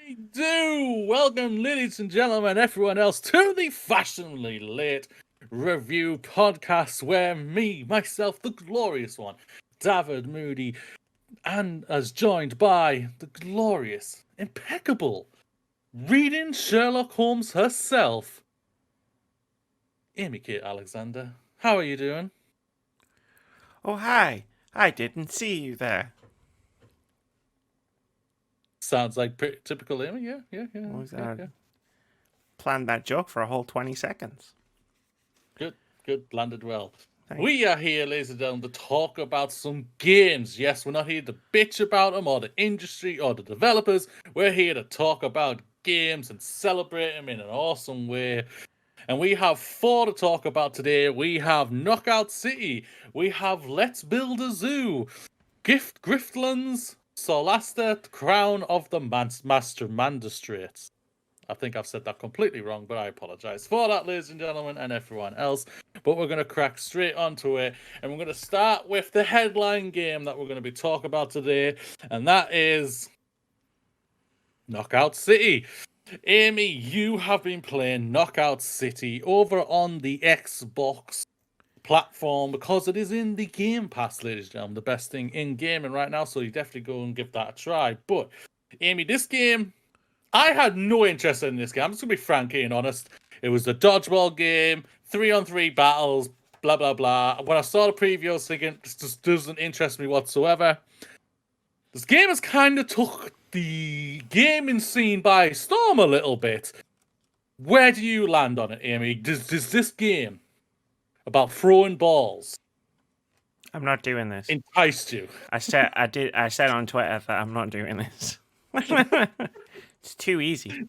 We do! Welcome, ladies and gentlemen, everyone else, to the Fashionably Late Review Podcast, where me, myself, the glorious one, David Moody, and as joined by the glorious, impeccable, reading Sherlock Holmes herself, Amy Kate Alexander. How are you doing? Oh, hi. I didn't see you there. Sounds like pretty typical Amy, yeah. What was that? Planned that joke for a whole 20 seconds. Good, landed well. Thanks. We are here, ladies and gentlemen, to talk about some games. Yes, we're not here to bitch about them or the industry or the developers. We're here to talk about games and celebrate them in an awesome way. And we have four to talk about today. We have Knockout City. We have Let's Build a Zoo. Griftlands. Solasta, Crown of the Magistrates. I think I've said that completely wrong, but I apologize for that, ladies and gentlemen, and everyone else. But we're going to crack straight onto it, and we're going to start with the headline game that we're going to be talking about today, and that is Knockout City. Amy, you have been playing Knockout City over on the Xbox platform because it is in the Game Pass, ladies and gentlemen, the best thing in gaming right now, so you definitely go and give that a try. But, Amy, this game, I had no interest in this game. I'm just going to be frank and honest. It was a dodgeball game, 3-on-3 battles, blah, blah, blah. When I saw the preview, I was thinking, this just doesn't interest me whatsoever. This game has kind of took the gaming scene by storm a little bit. Where do you land on it, Amy? Does this game about throwing balls I'm not doing this. enticed you? I said on Twitter that I'm not doing this. It's too easy.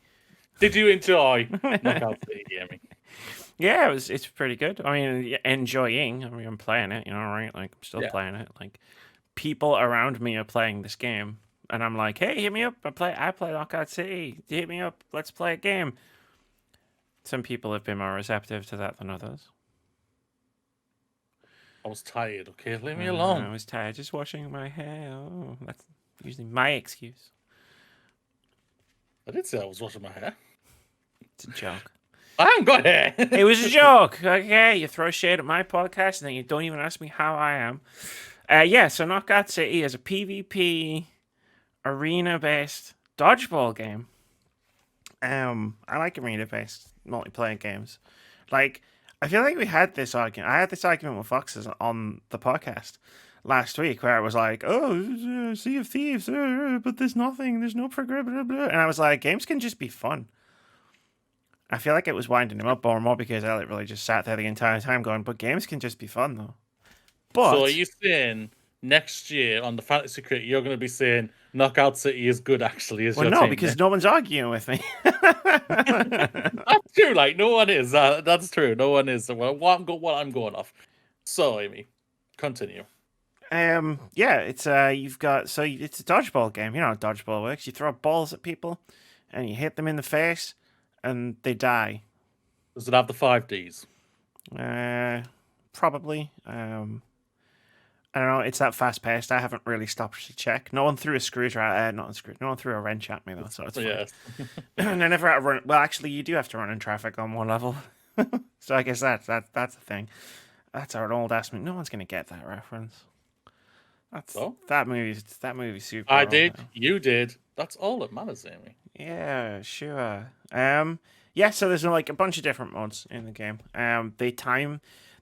Did you enjoy Knockout City, Amy? Yeah, it's pretty good. I mean, enjoying. I mean, I'm playing it, right? Like, I'm still playing it. Like, people around me are playing this game, and I'm like, hey, hit me up. I play Knockout City. Hit me up. Let's play a game. Some people have been more receptive to that than others. I was tired, okay? Leave me alone. I was tired just washing my hair. Oh, that's usually my excuse. I did say I was washing my hair. It's a joke. I haven't got hair. It was a joke. Okay, you throw shade at my podcast and then you don't even ask me how I am. So Knockout City is a PvP arena-based dodgeball game. I like arena-based multiplayer games. Like, I feel like we had this argument. I had this argument with Foxes on the podcast last week where I was like, oh, Sea of Thieves, but there's nothing, there's no progress, blah, blah. And I was like, games can just be fun. I feel like it was winding him up more and more because I literally just sat there the entire time going, but games can just be fun though. But so are you saying next year on the Fantasy Critic you're going to be saying Knockout City is good actually? Well, no, because no one's arguing with me. That's true. Like no one is. That's true. No one is. What I'm going off. So Amy, continue. It's it's a dodgeball game. You know how dodgeball works. You throw balls at people, and you hit them in the face, and they die. Does it have the 5Ds? Probably. I don't know. It's that fast paced. I haven't really stopped to check. No one threw a screwdriver. No one threw a wrench at me though, so it's fine. Yes. And I never had to run. Well, actually, you do have to run in traffic on one level, so I guess that's the thing. That's our old ass movie. No one's gonna get that reference. That movie's super. I did. Now. You did. That's all that matters, Amy. Yeah, sure. So there's like a bunch of different modes in the game.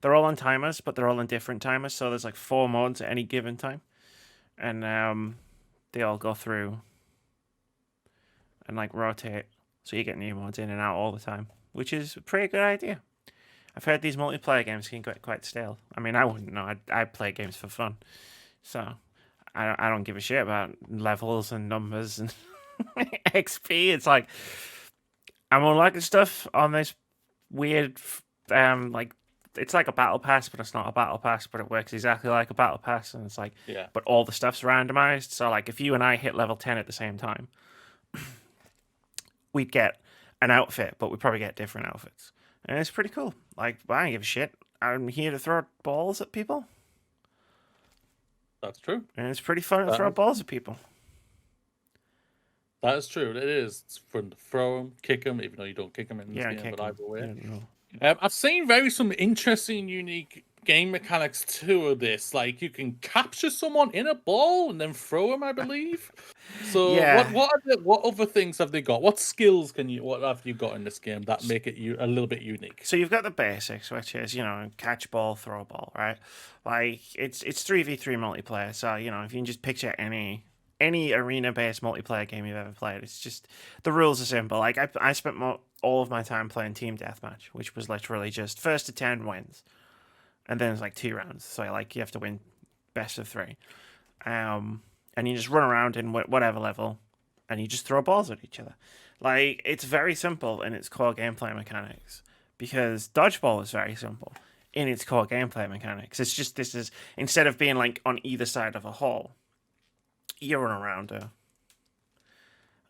They're all on timers, but they're all on different timers. So there's like 4 modes at any given time, and they all go through and like rotate. So you get new modes in and out all the time, which is a pretty good idea. I've heard these multiplayer games can get quite stale. I mean, I wouldn't know. I play games for fun, so I don't give a shit about levels and numbers and XP. It's like I'm unlocking stuff on this weird it's like a battle pass, but it's not a battle pass, but it works exactly like a battle pass, and it's like, but all the stuff's randomized. So like, if you and I hit level 10 at the same time, we'd get an outfit, but we'd probably get different outfits, and it's pretty cool. Like, I don't give a shit. I'm here to throw balls at people. That's true. And it's pretty fun to throw balls at people. That is true. It is. It's fun to throw them, kick them, even though you don't kick them in this Yeah, game, kick but 'em. either way. Yeah, no. I've seen some interesting, unique game mechanics too of this. Like you can capture someone in a ball and then throw them, I believe. So Yeah. what other things have they got? What skills what have you got in this game that make it a little bit unique? So you've got the basics, which is, catch ball, throw ball, right? Like it's 3v3 multiplayer, so if you can just picture any arena-based multiplayer game you've ever played, it's just the rules are simple. Like I spent all of my time playing team deathmatch, which was literally just first to 10 wins, and then it's like 2 rounds. So like you have to win best of 3, and you just run around in whatever level, and you just throw balls at each other. Like it's very simple in its core gameplay mechanics, because dodgeball is very simple in its core gameplay mechanics. It's just this is instead of being like on either side of a hole, you run around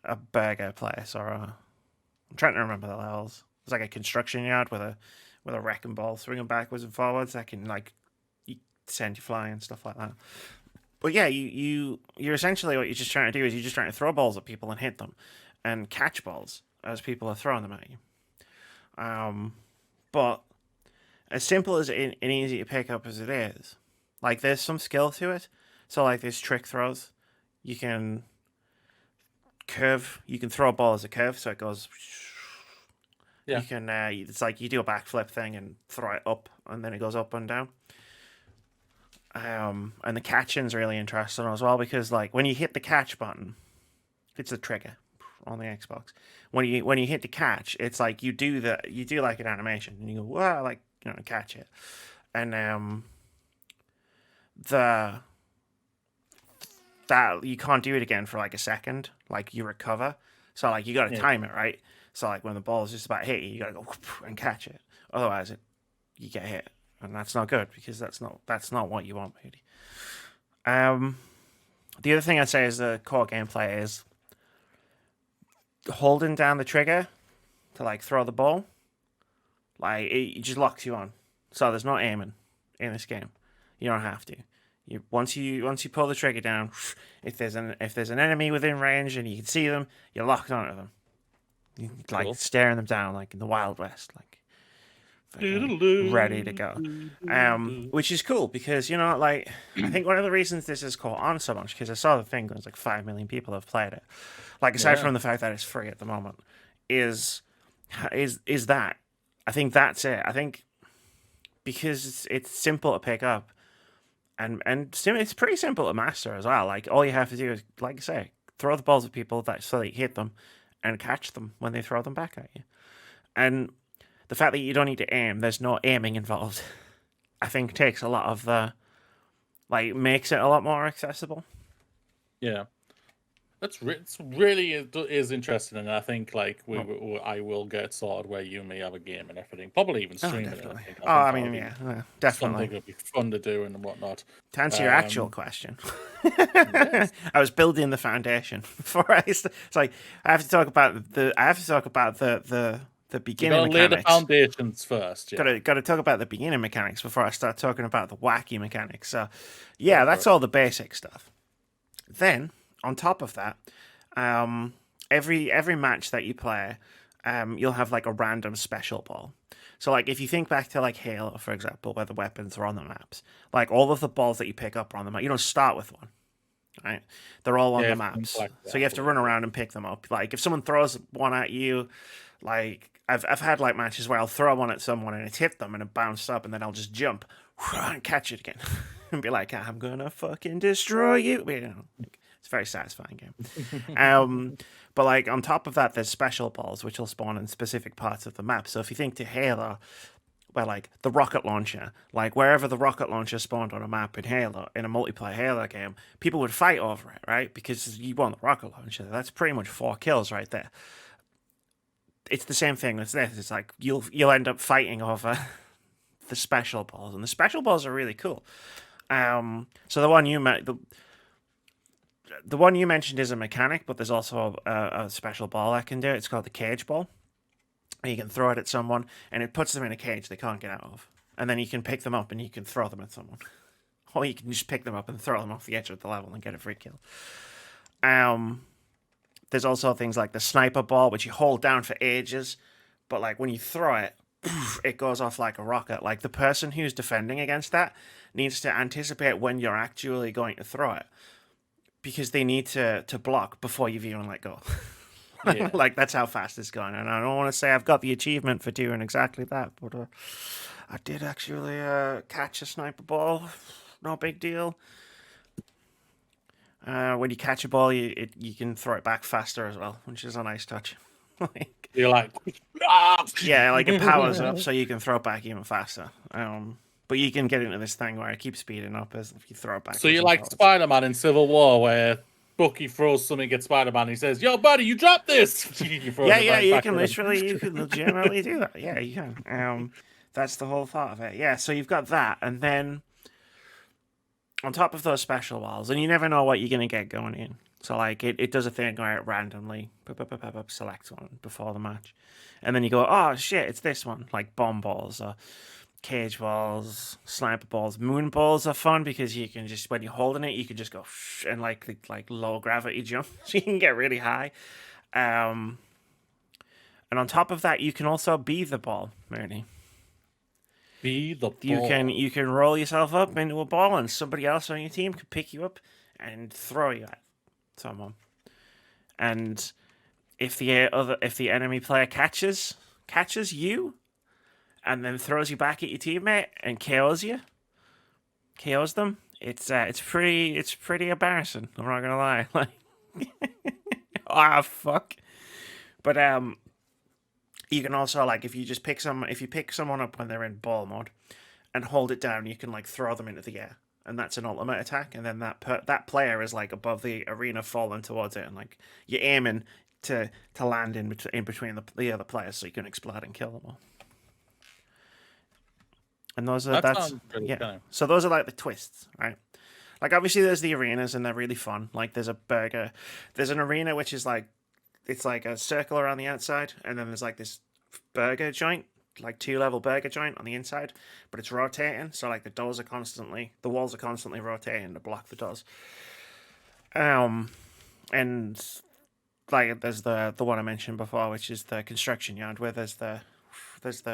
a burger place or I'm trying to remember the levels. It's like a construction yard with a wrecking ball swinging backwards and forwards that can like send you flying and stuff like that. But yeah, you're essentially what you're just trying to do is you're just trying to throw balls at people and hit them, and catch balls as people are throwing them at you. But as simple as and easy to pick up as it is, like there's some skill to it. So like there's trick throws. You can throw a ball as a curve, so it goes. Yeah. You can. It's like you do a backflip thing and throw it up, and then it goes up and down. And the catching's really interesting as well, because like when you hit the catch button, it's a trigger on the Xbox. When you hit the catch, it's like you do like an animation, and you go wow, like catch it, and that you can't do it again for like a second. Like you recover, so like you got to time it right. So like when the ball is just about to hit you, you got to go and catch it. Otherwise, you get hit, and that's not good, because that's not what you want, really. The other thing I'd say is the core gameplay is holding down the trigger to like throw the ball. Like it just locks you on, so there's no aiming in this game. You don't have to. Once you pull the trigger down, if there's an enemy within range and you can see them, you're locked onto them. You're like Cool. staring them down like in the Wild West, like ready to go. Which is cool, because like I think one of the reasons this is caught on so much, because I saw the thing, there's like 5 million people have played it. Like aside from the fact that it's free at the moment, is that I think that's it. I think because it's simple to pick up. And it's pretty simple to master as well. Like all you have to do is, like I say, throw the balls at people so that you hit them, and catch them when they throw them back at you. And the fact that you don't need to aim, there's no aiming involved, I think takes a lot of makes it a lot more accessible. Yeah. It's really is interesting, and I think like I will get sorted where you may have a game and everything, probably even stream it. Definitely. I Definitely. Something that'd be fun to do and whatnot. To answer your actual question, I was building the foundation before it's like I have to talk about the beginning you gotta mechanics. lay the foundations first. Yeah. Got to talk about the beginning mechanics before I start talking about the wacky mechanics. So, yeah, that's all the basic stuff. Then, on top of that, every match that you play, you'll have like a random special ball. So, like, if you think back to like Halo, for example, where the weapons are on the maps, like all of the balls that you pick up are on the map. You don't start with one, right? They're all on the maps, so you have to run around and pick them up. Like, if someone throws one at you, like I've had like matches where I'll throw one at someone and it's hit them and it bounced up, and then I'll just jump and catch it again and be like, I'm gonna fucking destroy you. It's a very satisfying game. But like on top of that, there's special balls which will spawn in specific parts of the map. So if you think to Halo, where like the rocket launcher, like wherever the rocket launcher spawned on a map in Halo, in a multiplayer Halo game, people would fight over it, right? Because you want the rocket launcher. That's pretty much 4 kills right there. It's the same thing as this. It's like you'll end up fighting over the special balls, and the special balls are really cool. So the one you mentioned is a mechanic, but there's also a special ball that can do it. It's called the cage ball. And you can throw it at someone, and it puts them in a cage they can't get out of. And then you can pick them up, and you can throw them at someone. Or you can just pick them up and throw them off the edge of the level and get a free kill. there's also things like the sniper ball, which you hold down for ages, but like when you throw it, it goes off like a rocket. Like the person who's defending against that needs to anticipate when you're actually going to throw it, because they need to block before you've even let go. Yeah. Like that's how fast it's going. And I don't want to say I've got the achievement for doing exactly that, but I did actually catch a sniper ball. No big deal. When you catch a ball, you can throw it back faster as well, which is a nice touch. Like, You're like, yeah, like it powers up so you can throw it back even faster. But you can get into this thing where it keeps speeding up as if you throw it back. So you're like Spider-Man in Civil War, where Bucky throws something at Spider-Man and he says, "Yo, buddy, you dropped this." You can legitimately do that. Yeah, you can. That's the whole thought of it. Yeah, so you've got that, and then on top of those special walls, and you never know what you're gonna get going in. So like it does a thing where it randomly selects one before the match, and then you go, oh shit, it's this one. Like bomb balls or cage balls, sniper balls, moon balls are fun because you can just, when you're holding it, you can just go and like low gravity jump, so you can get really high. And on top of that, you can also be the ball, Mooney. Be the ball. You can roll yourself up into a ball, and somebody else on your team can pick you up and throw you at someone. And if the enemy player catches you, and then throws you back at your teammate and KOs them, it's pretty embarrassing. I'm not gonna lie. Like, fuck. But you can also, like, if you pick someone up when they're in ball mode and hold it down, you can like throw them into the air, and that's an ultimate attack. And then that player is like above the arena, falling towards it, and like you're aiming to land in between the other players, so you can explode and kill them all. And those are So those are like the twists, right? Like obviously there's the arenas, and they're really fun. Like there's an arena which is like, it's like a circle around the outside, and then there's like this burger joint, like 2-level burger joint on the inside, but it's rotating. So like the walls are constantly rotating to block the doors. And like there's the one I mentioned before, which is the construction yard, where there's the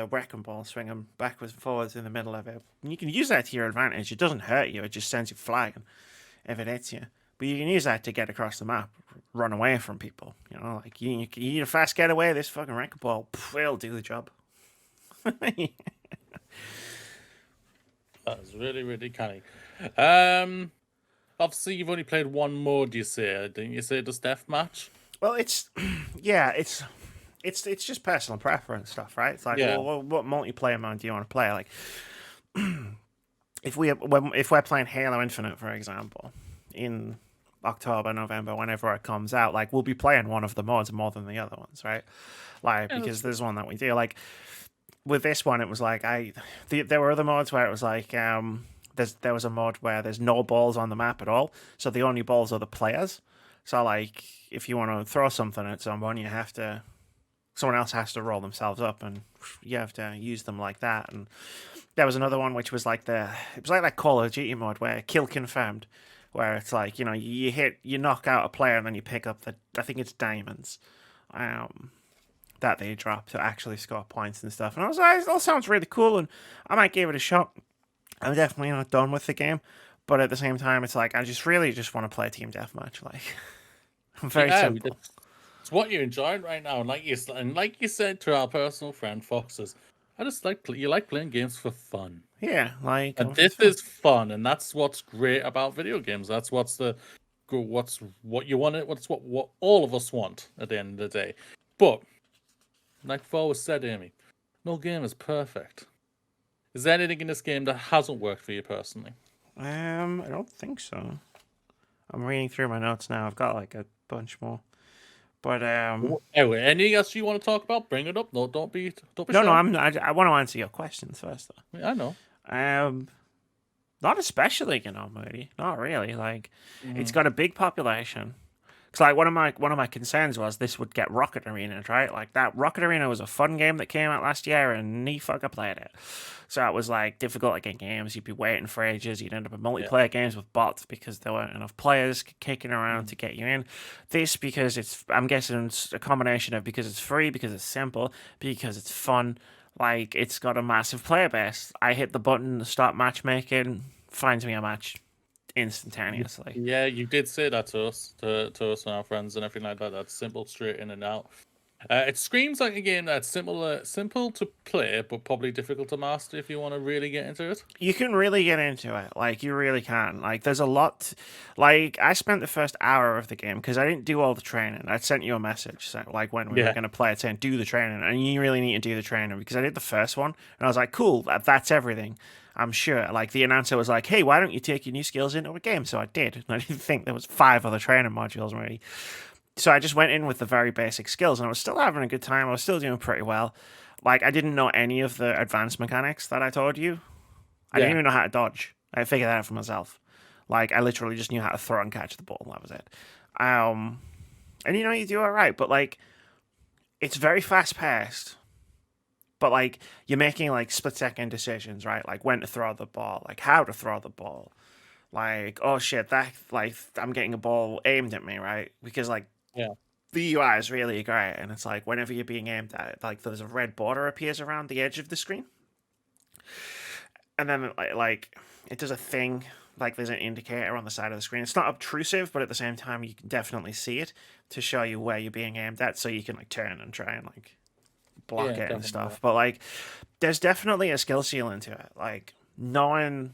wrecking ball swinging backwards and forwards in the middle of it. And you can use that to your advantage. It doesn't hurt you. It just sends you flying if it hits you. But you can use that to get across the map, run away from people. You know, like you need a fast getaway. This fucking wrecking ball, it'll do the job. That was really, really canny. Obviously, you've only played one mode, you say, didn't you say, the deathmatch? Well, it's just personal preference stuff, right? It's like, well, what multiplayer mode do you want to play? Like, if we're playing Halo Infinite, for example, in October, November, whenever it comes out, like we'll be playing one of the modes more than the other ones, right? Like because there's one that we do. Like with this one, it was like there were other modes where it was like there was a mode where there's no balls on the map at all, so the only balls are the players. So like if you want to throw something at someone, someone else has to roll themselves up, and you have to use them like that. And there was another one which was like it was like that Call of Duty mode where kill confirmed, where it's like, you know, you knock out a player and then you pick up I think it's diamonds, that they drop to actually score points and stuff. And I was like, that sounds really cool, and I might give it a shot. I'm definitely not done with the game, but at the same time, it's like I really just want to play a team deathmatch. Like, I'm very simple. It's what you're enjoying right now, and like you said to our personal friend Foxes, I just you like playing games for fun. Yeah, like, and this is fun, and that's what's great about video games. That's what you want. What's what all of us want at the end of the day. But like I've always said, Amy, no game is perfect. Is there anything in this game that hasn't worked for you personally? I don't think so. I'm reading through my notes now. I've got like a bunch more. But anyway, anything else you want to talk about? Bring it up. No, don't be. No, I want to answer your questions first, though. Yeah, I know. Not especially, Moody. Not really. Like, it's got a big population. Because like one of my concerns was this would get Rocket Arena, right? Like that Rocket Arena was a fun game that came out last year, and me fucker played it. So it was like difficult to get games. You'd be waiting for ages. You'd end up in Yeah. multiplayer games with bots because there weren't enough players kicking around to get you in. This because I'm guessing it's a combination of because it's free, because it's simple, because it's fun. Like it's got a massive player base. I hit the button to start matchmaking, finds me a match instantaneously. Yeah, you did say that to us and our friends and everything like that. That's simple, straight in and out. It screams like a game that's simple to play, but probably difficult to master if you want to really get into it. You can really get into it. Like, you really can. Like, there's a lot. Like, I spent the first hour of the game because I didn't do all the training. I sent you a message, so, like, when we were Yeah. going to play it, saying, do the training. And you really need to do the training because I did the first one and I was like, cool, that's everything. I'm sure. Like, the announcer was like, hey, why don't you take your new skills into a game? So I did. And I didn't think there was 5 other training modules, really. So I just went in with the very basic skills and I was still having a good time. I was still doing pretty well. Like, I didn't know any of the advanced mechanics that I told you. I didn't even know how to dodge. I figured that out for myself. Like, I literally just knew how to throw and catch the ball. That was it. And you do all right, but like, it's very fast paced. But like, you're making like split second decisions, right? Like when to throw the ball, like how to throw the ball. Like, oh shit, that like I'm getting a ball aimed at me, right? Because like Yeah. the UI is really great, and it's like whenever you're being aimed at, like there's a red border appears around the edge of the screen, and then like it does a thing. Like there's an indicator on the side of the screen. It's not obtrusive, but at the same time you can definitely see it to show you where you're being aimed at, so you can like turn and try and like block Yeah, it and definitely. stuff. But like, there's definitely a skill ceiling to it. Like knowing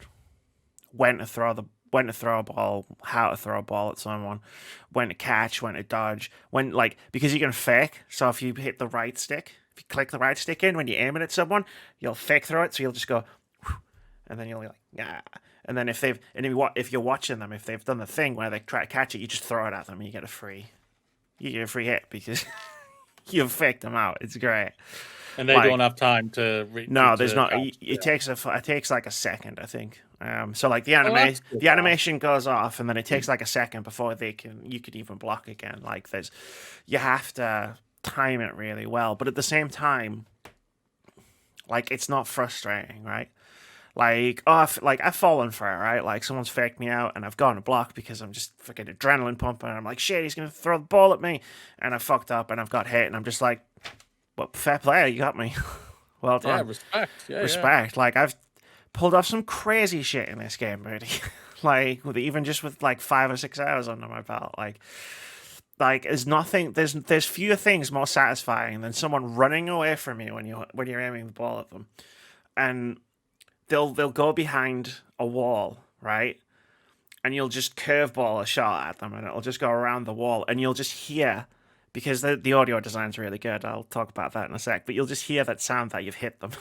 when to throw a ball, how to throw a ball at someone, when to catch, when to dodge, when like because you can fake. So if you hit the right stick, if you click the right stick in when you're aiming at someone, you'll fake throw it. So you'll just go, whew, and then you'll be like, yeah. And then if you're watching them, if they've done the thing where they try to catch it, you just throw it at them and you get a free hit because you've faked them out. It's great. And they Like, don't have time to reach. No, there's not. catch. It takes like a second, I think. So like the that's good, the animation goes off, and then it takes like a second before you could even block again. Like you have to time it really well, but at the same time, like it's not frustrating, right? Like I've fallen for it, right? Like someone's faked me out, and I've gone to block because I'm just fucking adrenaline pumping. And I'm like, shit, he's gonna throw the ball at me, and I fucked up, and I've got hit, and I'm just like, well, fair play, you got me. Well done. Yeah, respect. Yeah, Respect. Like I've pulled off some crazy shit in this game, really. Like even just with like 5 or 6 hours under my belt, like there's fewer things more satisfying than someone running away from you when you're aiming the ball at them, and they'll go behind a wall, right? And you'll just curveball a shot at them, and it'll just go around the wall, and you'll just hear, because the audio design's really good. I'll talk about that in a sec, but you'll just hear that sound that you've hit them.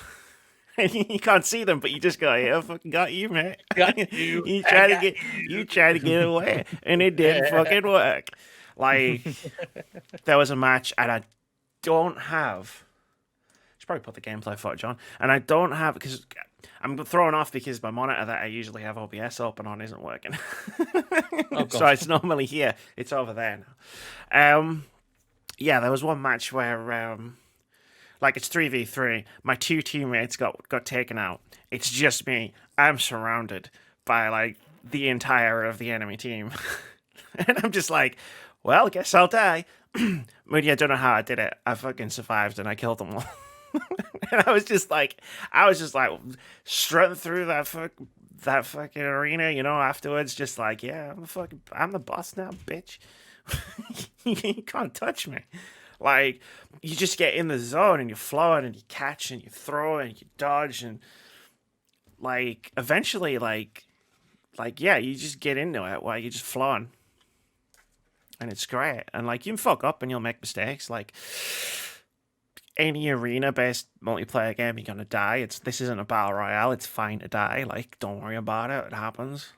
And you can't see them, but you just go, "Yeah, I fucking got you, mate." Got you. you try to get away, and it didn't fucking work. Like there was a match, and I don't have. Should probably put the gameplay footage on, and I don't have because I'm thrown off because my monitor that I usually have OBS open on isn't working. So it's normally here. It's over there now. Yeah, there was one match where like it's 3v3. My 2 teammates got taken out. It's just me. I'm surrounded by like the entire of the enemy team. And I'm just like, well, I guess I'll die. Moody, I don't know how I did it. I fucking survived and I killed them all. And I was just like strutting through that fucking arena, afterwards, just like, yeah, I'm the boss now, bitch. You can't touch me. Like, you just get in the zone and you're flowing and you catch and you throw and you dodge and like eventually yeah, you just get into it while you're just flowing. And it's great. And like you can fuck up and you'll make mistakes. Like any arena based multiplayer game, you're gonna die. This isn't a battle royale, it's fine to die. Like, don't worry about it. It happens.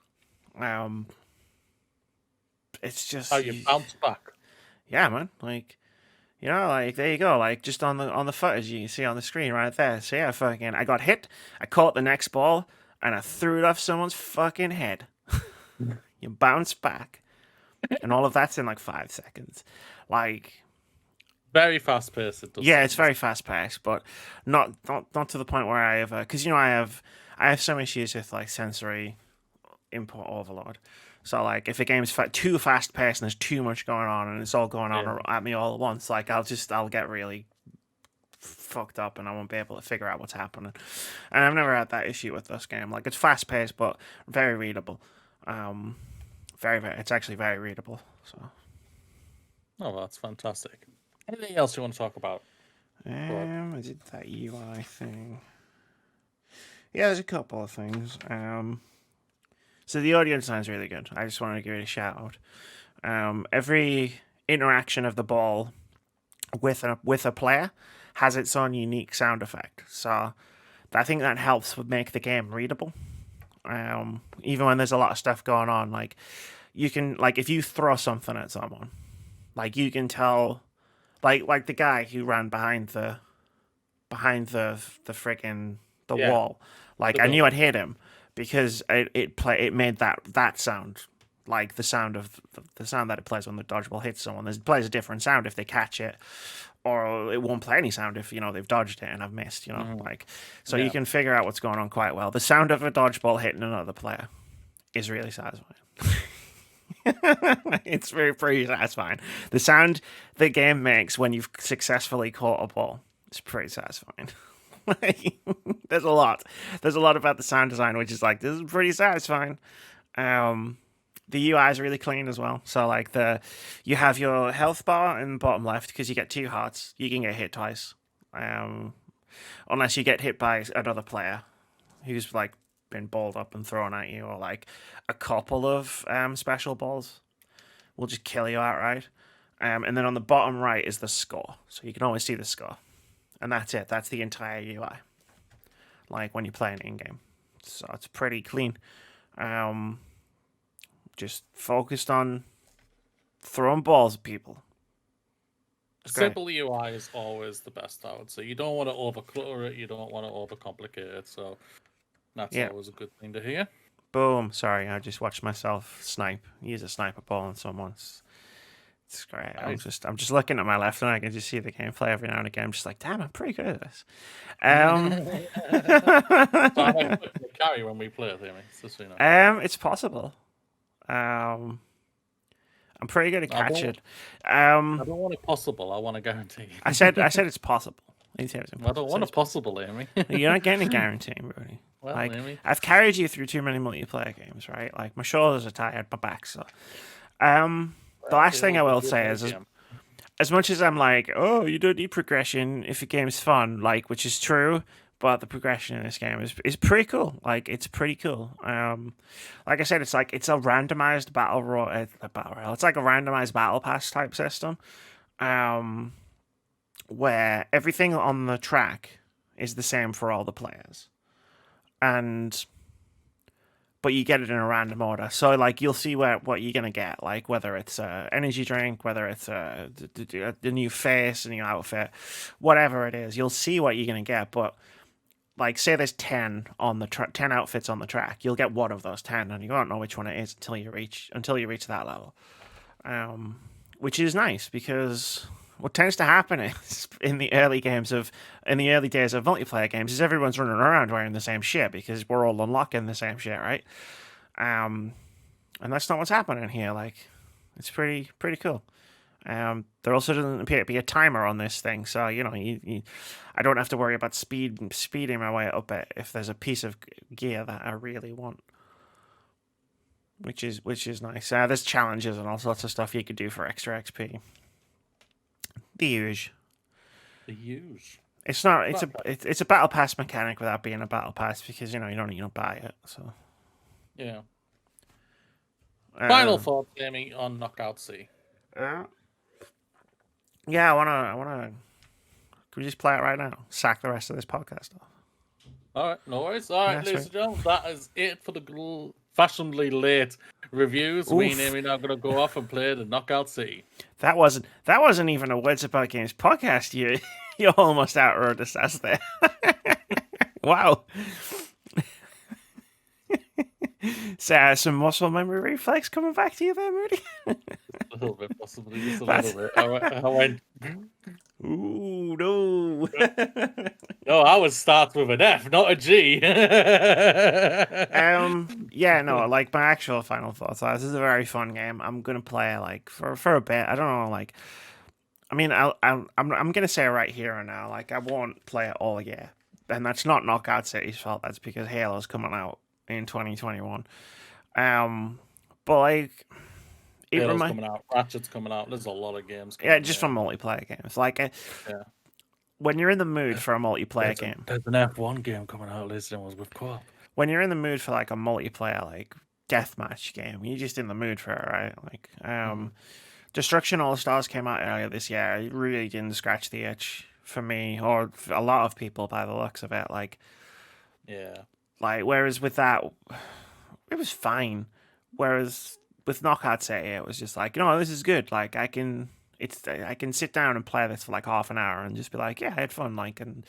It's just How you bounce back. Yeah, man. Like, like there you go. Like just on the footage you can see on the screen right there. So yeah, I got hit, I caught the next ball, and I threw it off someone's fucking head. You bounce back. and all of that's in like 5 seconds. Like, Very fast paced. It does yeah, it's seem. very fast paced, but not to the point where I ever, because I have some issues with like sensory input overload. So like if a game's too fast paced and there's too much going on and it's all going on Yeah. at me all at once, like I'll get really fucked up and I won't be able to figure out what's happening. And I've never had that issue with this game. Like it's fast paced but very readable. It's actually very readable. So Oh, that's fantastic. Anything else you want to talk about? I did that UI thing. Yeah, there's a couple of things. So the audio design's really good. I just wanted to give it a shout out. Every interaction of the ball with a player has its own unique sound effect. So I think that helps with make the game readable. Even when there's a lot of stuff going on, like you can like if you throw something at someone, like you can tell, like the guy who ran behind the freaking the Yeah. wall. Like I knew I'd hit him because it made that sound, like the sound that it plays when the dodgeball hits someone. It plays a different sound if they catch it, or it won't play any sound if they've dodged it and I've missed. Like so you can figure out what's going on quite well. The sound of a dodgeball hitting another player is really satisfying. It's pretty satisfying. The sound the game makes when you've successfully caught a ball is pretty satisfying. There's a lot about the sound design which is like, this is pretty satisfying. The UI is really clean as well. So like you have your health bar in the bottom left because you get 2 hearts. You can get hit twice, unless you get hit by another player who's like been balled up and thrown at you, or like a couple of special balls will just kill you outright. And then on the bottom right is the score, so you can always see the score. And that's it. That's the entire UI. Like when you're playing in game, so it's pretty clean. Just focused on throwing balls at people. Simple UI is always the best, I would say. You don't want to overclutter it. You don't want to overcomplicate it. So that's always a good thing to hear. Boom. Sorry, I just watched myself use a sniper ball on someone. It's great. Nice. I'm just looking at my left and I can just see the gameplay every now and again. I'm just like, damn, I'm pretty good at this. So I might put the carry when we play it, just so you know. It's possible. I'm pretty good at catch it. I don't want it possible. I want a guarantee. I said it's possible. I don't want a possible, Amy. You're not getting a guarantee, Rudy. Well, like, Amy. I've carried you through too many multiplayer games, right? Like my shoulders are tired, my back so. The last thing I will say is, as much as I'm like, oh, you don't need progression if a game's fun, like, which is true, but the progression in this game is pretty cool. Like, it's pretty cool. Like I said, it's a randomized battle royale. It's like a randomized battle pass type system, where everything on the track is the same for all the players, but you get it in a random order. So like you'll see what you're gonna get, like whether it's a energy drink, whether it's a new face, a new outfit, whatever it is, you'll see what you're gonna get. But like say there's 10 on the 10 outfits on the track, you'll get one of those 10, and you won't know which one it is until you reach that level, which is nice because what tends to happen is in the early days of multiplayer games is everyone's running around wearing the same shit because we're all unlocking the same shit, right? And that's not what's happening here. Like, it's pretty cool. There also doesn't appear to be a timer on this thing, so I don't have to worry about speeding my way up it if there's a piece of gear that I really want, which is nice. There's challenges and all sorts of stuff you could do for extra XP. The huge. It's not. It's a battle pass mechanic without being a battle pass because you don't buy it. So yeah. Final thoughts, Amy, on Knockout C. Yeah, I wanna. Can we just play it right now? Sack the rest of this podcast off. All right, no worries. All right, ladies and gentlemen, that is it for the fashionably late reviews. Me and Amy now gonna go off and play the Knockout C. That wasn't even a Words About Games podcast. You almost outrode us there. Wow. So, some muscle memory reflex coming back to you there, Moody? A little bit, possibly, just a That's... little bit. I went. Ooh, no. No, I would start with an F, not a G. Yeah, no, like my actual final thoughts are this is a very fun game. I'm gonna play it like for a bit. I don't know, like I mean, I'm gonna say right here and now, like I won't play it all year, and that's not Knockout City's fault. That's because Halo's coming out in 2021. But like it Halo's remind coming out, Ratchet's coming out. There's a lot of games yeah, coming. just Yeah, for multiplayer games. Like yeah. when you're in the mood for a multiplayer game, There's an F1 game coming out. Listening was with co-op. when you're in the mood for like a multiplayer like deathmatch game, you're just in the mood for it, right? Like Destruction All Stars came out earlier this year. It really didn't scratch the itch for me or for a lot of people by the looks of it. Yeah. Whereas with that, it was fine. Whereas with Knockout City, it was just like, this is good. Like I can sit down and play this for like half an hour and just be like, yeah, I had fun. Like, and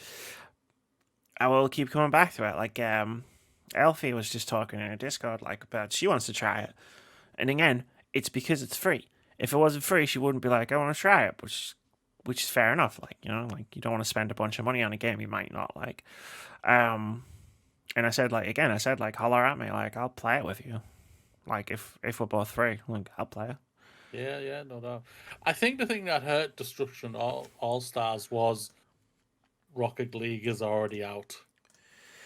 I will keep coming back to it. Like, Elfie was just talking in a Discord like about she wants to try it, and again, it's because it's free. If it wasn't free, she wouldn't be like, I want to try it, which is fair enough. Like, like you don't want to spend a bunch of money on a game you might not like. And I said like holler at me, like I'll play it with you. Like if we're both free, like I'll play it. Yeah, no doubt. I think the thing that hurt Destruction All Stars was Rocket League is already out.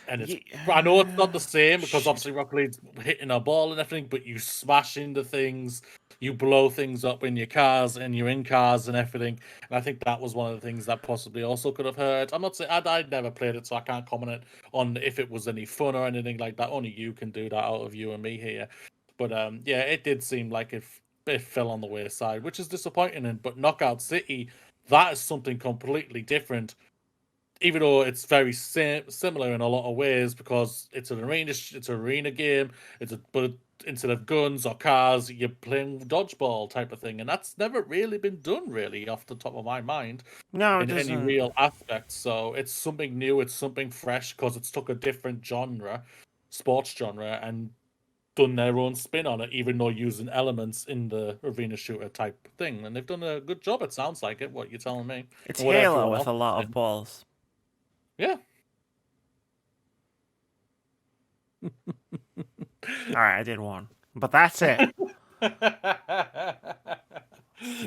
And it's I know it's not the same because obviously Rocket League's hitting a ball and everything, but you smash into things, you blow things up in your cars and you're in cars and everything. And I think that was one of the things that possibly also could have hurt. I'm not saying I'd never played it, so I can't comment on if it was any fun or anything like that. Only you can do that out of you and me here. But yeah, it did seem like it fell on the wayside, which is disappointing. But Knockout City, that is something completely different, even though it's very similar in a lot of ways because it's an arena game. But instead of guns or cars, you're playing dodgeball type of thing, and that's never really been done really off the top of my mind No, it in any doesn't. real aspect. So it's something new, it's something fresh because it's took a different genre, sports genre, and done their own spin on it, even though using elements in the arena shooter type thing. And they've done a good job. It sounds like it. What you're telling me, It's and what Halo everyone with else a lot is of saying. balls. Yeah. All right, I did one, but that's it. The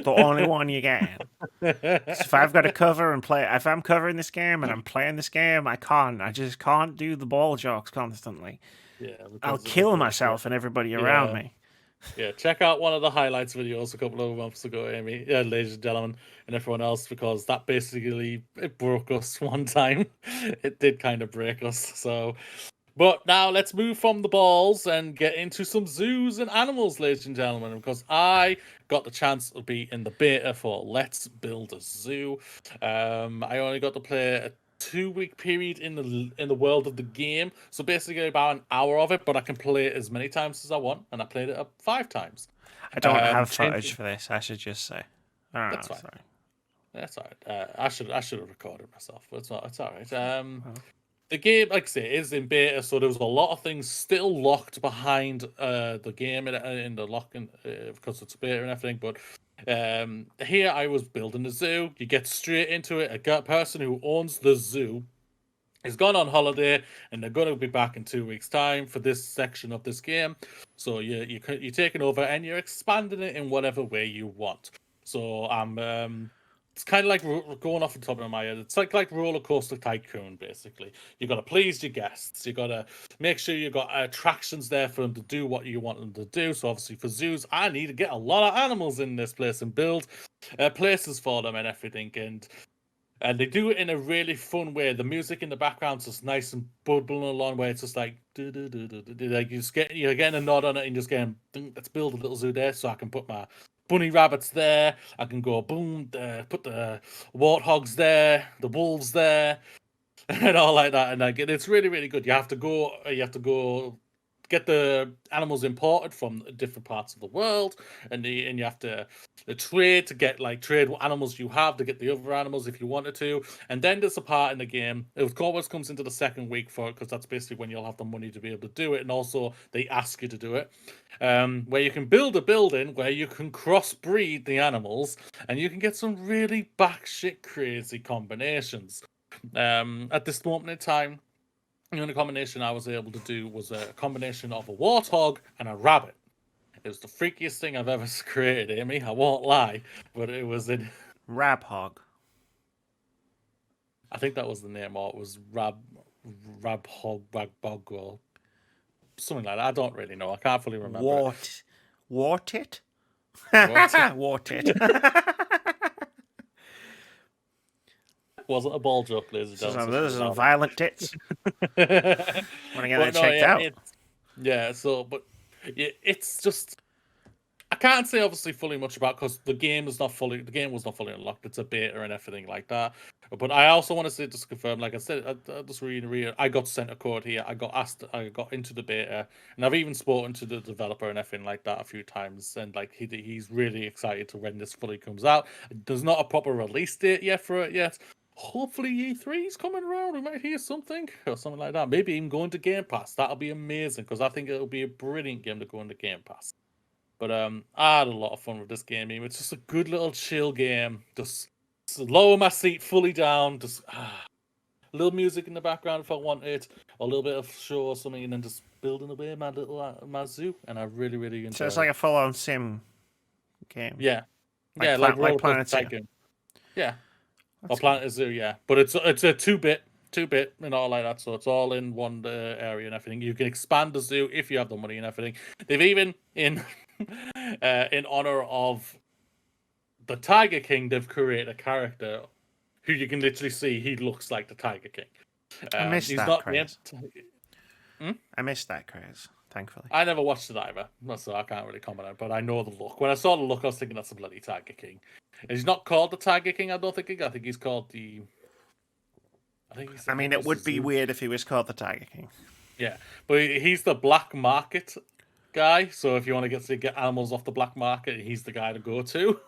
only one you get. If I've got to cover and play, if I'm covering this game and I'm playing this game, I can't. I just can't do the ball jokes constantly. Yeah, I'll because kill myself and everybody around yeah, me. yeah. Check out one of the highlights videos a couple of months ago, Amy, ladies and gentlemen, and everyone else, because that basically it broke us one time. It did kind of break us. So, but now let's move from the balls and get into some zoos and animals, ladies and gentlemen, because I got the chance to be in the beta for Let's Build a Zoo. I only got to play a 2 week period in the world of the game, so basically about an hour of it, but I can play it as many times as I want, and I played it up 5 times. I don't have footage Changing for this. I should just say. I don't That's know. fine. Sorry. That's all right. I should have recorded myself, but it's all right. Well, The game, like I say, is in beta, so there was a lot of things still locked behind the game in the locking because it's beta and everything. But here I was building a zoo. You get straight into it. A person who owns the zoo is gone on holiday, and they're going to be back in 2 weeks' time for this section of this game. So you're taking over and you're expanding it in whatever way you want. So I'm it's kind of like going off the top of my head. It's like Roller Coaster Tycoon, basically. You got to please your guests. You got to make sure you got attractions there for them to do what you want them to do. So obviously for zoos, I need to get a lot of animals in this place and build places for them and everything. And they do it in a really fun way. The music in the background's just nice and bubbling along, where it's just like, like you're getting a nod on it and just getting, let's build a little zoo there so I can put my bunny rabbits there. I can go boom, put the warthogs there, the wolves there, and all like that. And like it's really, really good. You have to go get the animals imported from different parts of the world, and you have to trade to get trade what animals you have to get the other animals if you wanted to. And then there's a part in the game. It always comes into the second week for it because that's basically when you'll have the money to be able to do it, and also they ask you to do it, where you can build a building where you can crossbreed the animals, and you can get some really batshit crazy combinations. At this moment in time, the only combination I was able to do was a combination of a warthog and a rabbit. It was the freakiest thing I've ever created, Amy. I won't lie, but it was in. Rab hog. I think that was the name, or it was Rabhog, Ragbog, or something like that. I don't really know. I can't fully remember. Wart it? What? Wart it. Wasn't a ball joke, ladies and gentlemen. Those are violent tits. Want to get that checked out? Yeah, it's just. I can't say obviously fully much about because the game was not fully unlocked. It's a beta and everything like that. But I also want to say, just confirm, like I said, I just I got sent a code here. I got into the beta, and I've even spoken to the developer and everything like that a few times. And like he's really excited to when this fully comes out. There's not a proper release date yet for it yet. Hopefully E3 is coming around. We might hear something or something like that. Maybe even go into Game Pass. That'll be amazing because I think it'll be a brilliant game to go into Game Pass. But I had a lot of fun with this game. It's just a good little chill game. Just lower my seat fully down. Just a little music in the background if I want it, or a little bit of show or something, and then just building away my zoo. And I really, really enjoy. So it's like a full-on sim game. Yeah, like Planet Zoo. Yeah, or Planet Zoo. Yeah, but it's a 2-bit and all like that. So it's all in one area and everything. You can expand the zoo if you have the money and everything. They've even in honor of the Tiger King, they've created a character who you can literally see he looks like the Tiger King. I missed that craze. I missed that craze, thankfully. I never watched it either, so I can't really comment on it, but I know the look. When I saw the look, I was thinking that's a bloody Tiger King. And he's not called the Tiger King, I don't think. I think he's called the... I mean, it would be weird if he was called the Tiger King. Yeah, but he's the black market guy. So if you want to get animals off the black market, he's the guy to go to.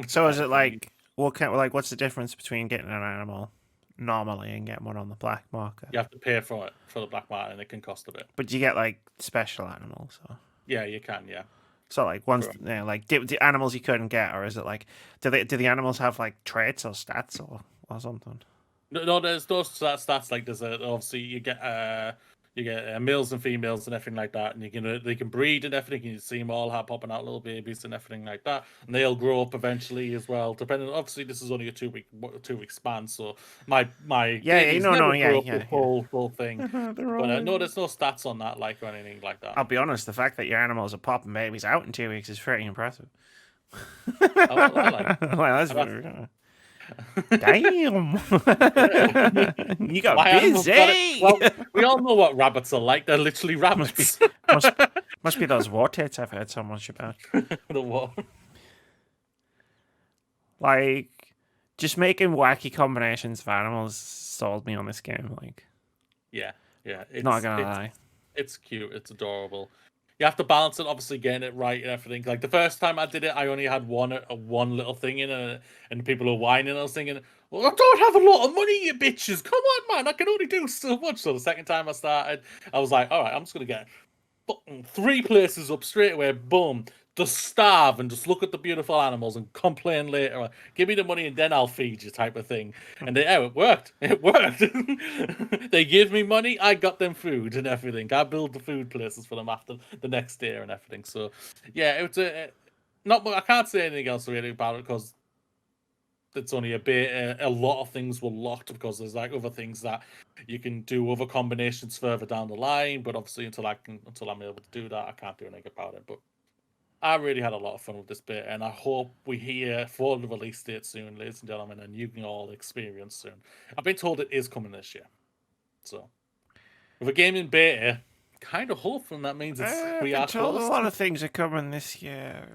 So is it like what's the difference between getting an animal normally and getting one on the black market? You have to pay for it for the black market, and it can cost a bit. But you get like special animals. Or... Yeah, you can. Yeah. So like ones, the animals you couldn't get, or is it like do the animals have like traits or stats or something? No, there's those stats. Like there's obviously you get males and females and everything like that, and they can breed and everything. You see them all popping out little babies and everything like that, and they'll grow up eventually as well. Depending, obviously, this is only a 2-week span, so my full thing. But no, there's no stats on that or anything like that. I'll be honest, the fact that your animals are popping babies out in 2 weeks is pretty impressive. That's very. Damn! You got busy. Well, we all know what rabbits are like. They're literally rabbits. Must be those war tits I've heard so much about. The what? Like, just making wacky combinations of animals sold me on this game. Like, yeah, it's, not gonna lie, it's cute. It's adorable. You have to balance it, obviously, getting it right and everything. Like the first time I did it, I only had one little thing in it, and people are whining. I was thinking, well, I don't have a lot of money, you bitches. Come on, man. I can only do so much. So the second time I started, I was like, all right, I'm just going to get 3 places up straight away. Boom. Just starve and just look at the beautiful animals and complain later. Give me the money and then I'll feed you, type of thing. And it worked. It worked. They give me money, I got them food and everything. I build the food places for them after the next day and everything. So yeah, it's I can't say anything else really about it because it's only a bit. A lot of things were locked because there's like other things that you can do, other combinations further down the line. But obviously, until I'm able to do that, I can't do anything about it. But I really had a lot of fun with this bit, and I hope we hear for the release date soon, ladies and gentlemen, and you can all experience soon. I've been told it is coming this year, so with a game in beta, kind of hopeful that means we are told close. A lot of things are coming this year.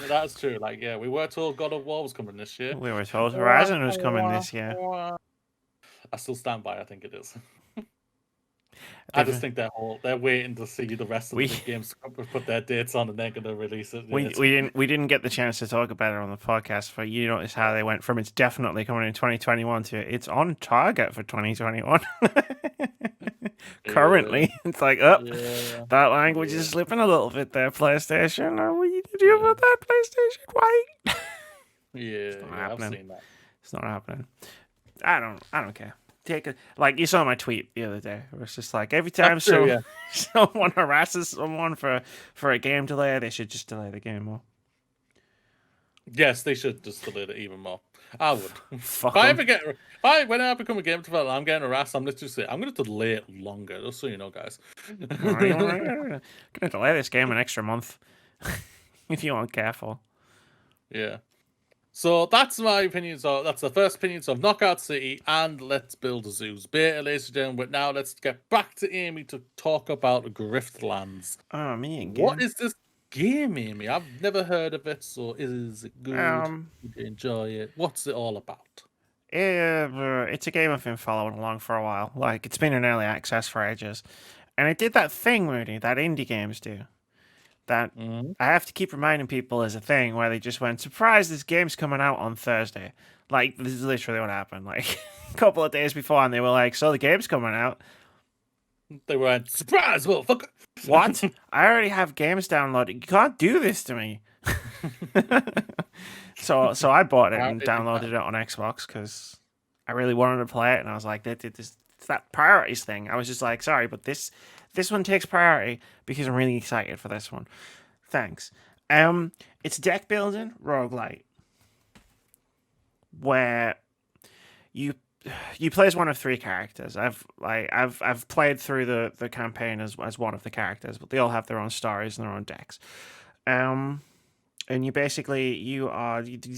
Yeah, that's true. Like, yeah, we were told God of War was coming this year. We were told Horizon was coming this year. I still stand by. I think it is. I just think they're waiting to see the rest of We- the games put their dates on, and they're going to release it. we didn't get the chance to talk about it on the podcast, but you notice how they went from it's definitely coming in 2021 to it's on target for 2021. Currently, it's like, Yeah. that language is slipping a little bit there, PlayStation. What are you to do about that, PlayStation? Why? Yeah, not I've happening. seen that. It's not happening. I don't care. Like you saw my tweet the other day. It was just like every time someone harasses someone for a game delay, they should just delay the game more. Yes, they should just delay it even more. I would. Fuck When I become a game developer, I'm getting harassed. I'm literally saying I'm going to delay it longer, just so you know, guys. I'm gonna delay this game an extra month if you aren't careful. Yeah. So that's my opinions. That's the first opinions of Knockout City and Let's Build a Zoos beta, ladies and gentlemen. But now let's get back to Amy to talk about Griftlands. Oh, me again. What is this game, Amy? I've never heard of it. So is it good? Did you enjoy it? What's it all about? It's a game I've been following along for a while. Like, it's been in early access for ages. And it did that thing, Rudy, that indie games do. That I have to keep reminding people is a thing where they just went, surprise, this game's coming out on Thursday. Like, this is literally what happened. Like, a couple of days before, and they were like, so the game's coming out. They went, surprise, motherfucker. What? I already have games downloaded. You can't do this to me. So I bought it and downloaded it on Xbox because I really wanted to play it, and I was like, it's that priorities thing. I was just like, sorry, but this one takes priority because I'm really excited for this one. Thanks. It's deck building roguelite where you play as one of three characters. I've played through the campaign as one of the characters, but they all have their own stories and their own decks. And you basically you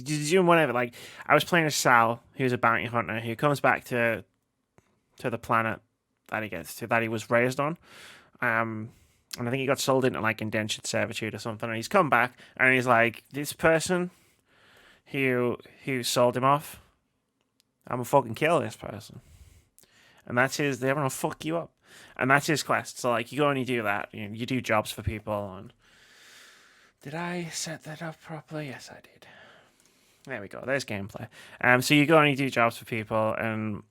doing whatever. Like, I was playing as Sal, who's a bounty hunter who comes back to the planet that he gets to, that he was raised on. And I think he got sold into like indentured servitude or something. And he's come back and he's like, this person who sold him off, I'm gonna fucking kill this person. And that's his. They're gonna fuck you up. And that's his quest. So like, you go and you do that. You do jobs for people. And did I set that up properly? Yes, I did. There we go. There's gameplay. So you go and you do jobs for people and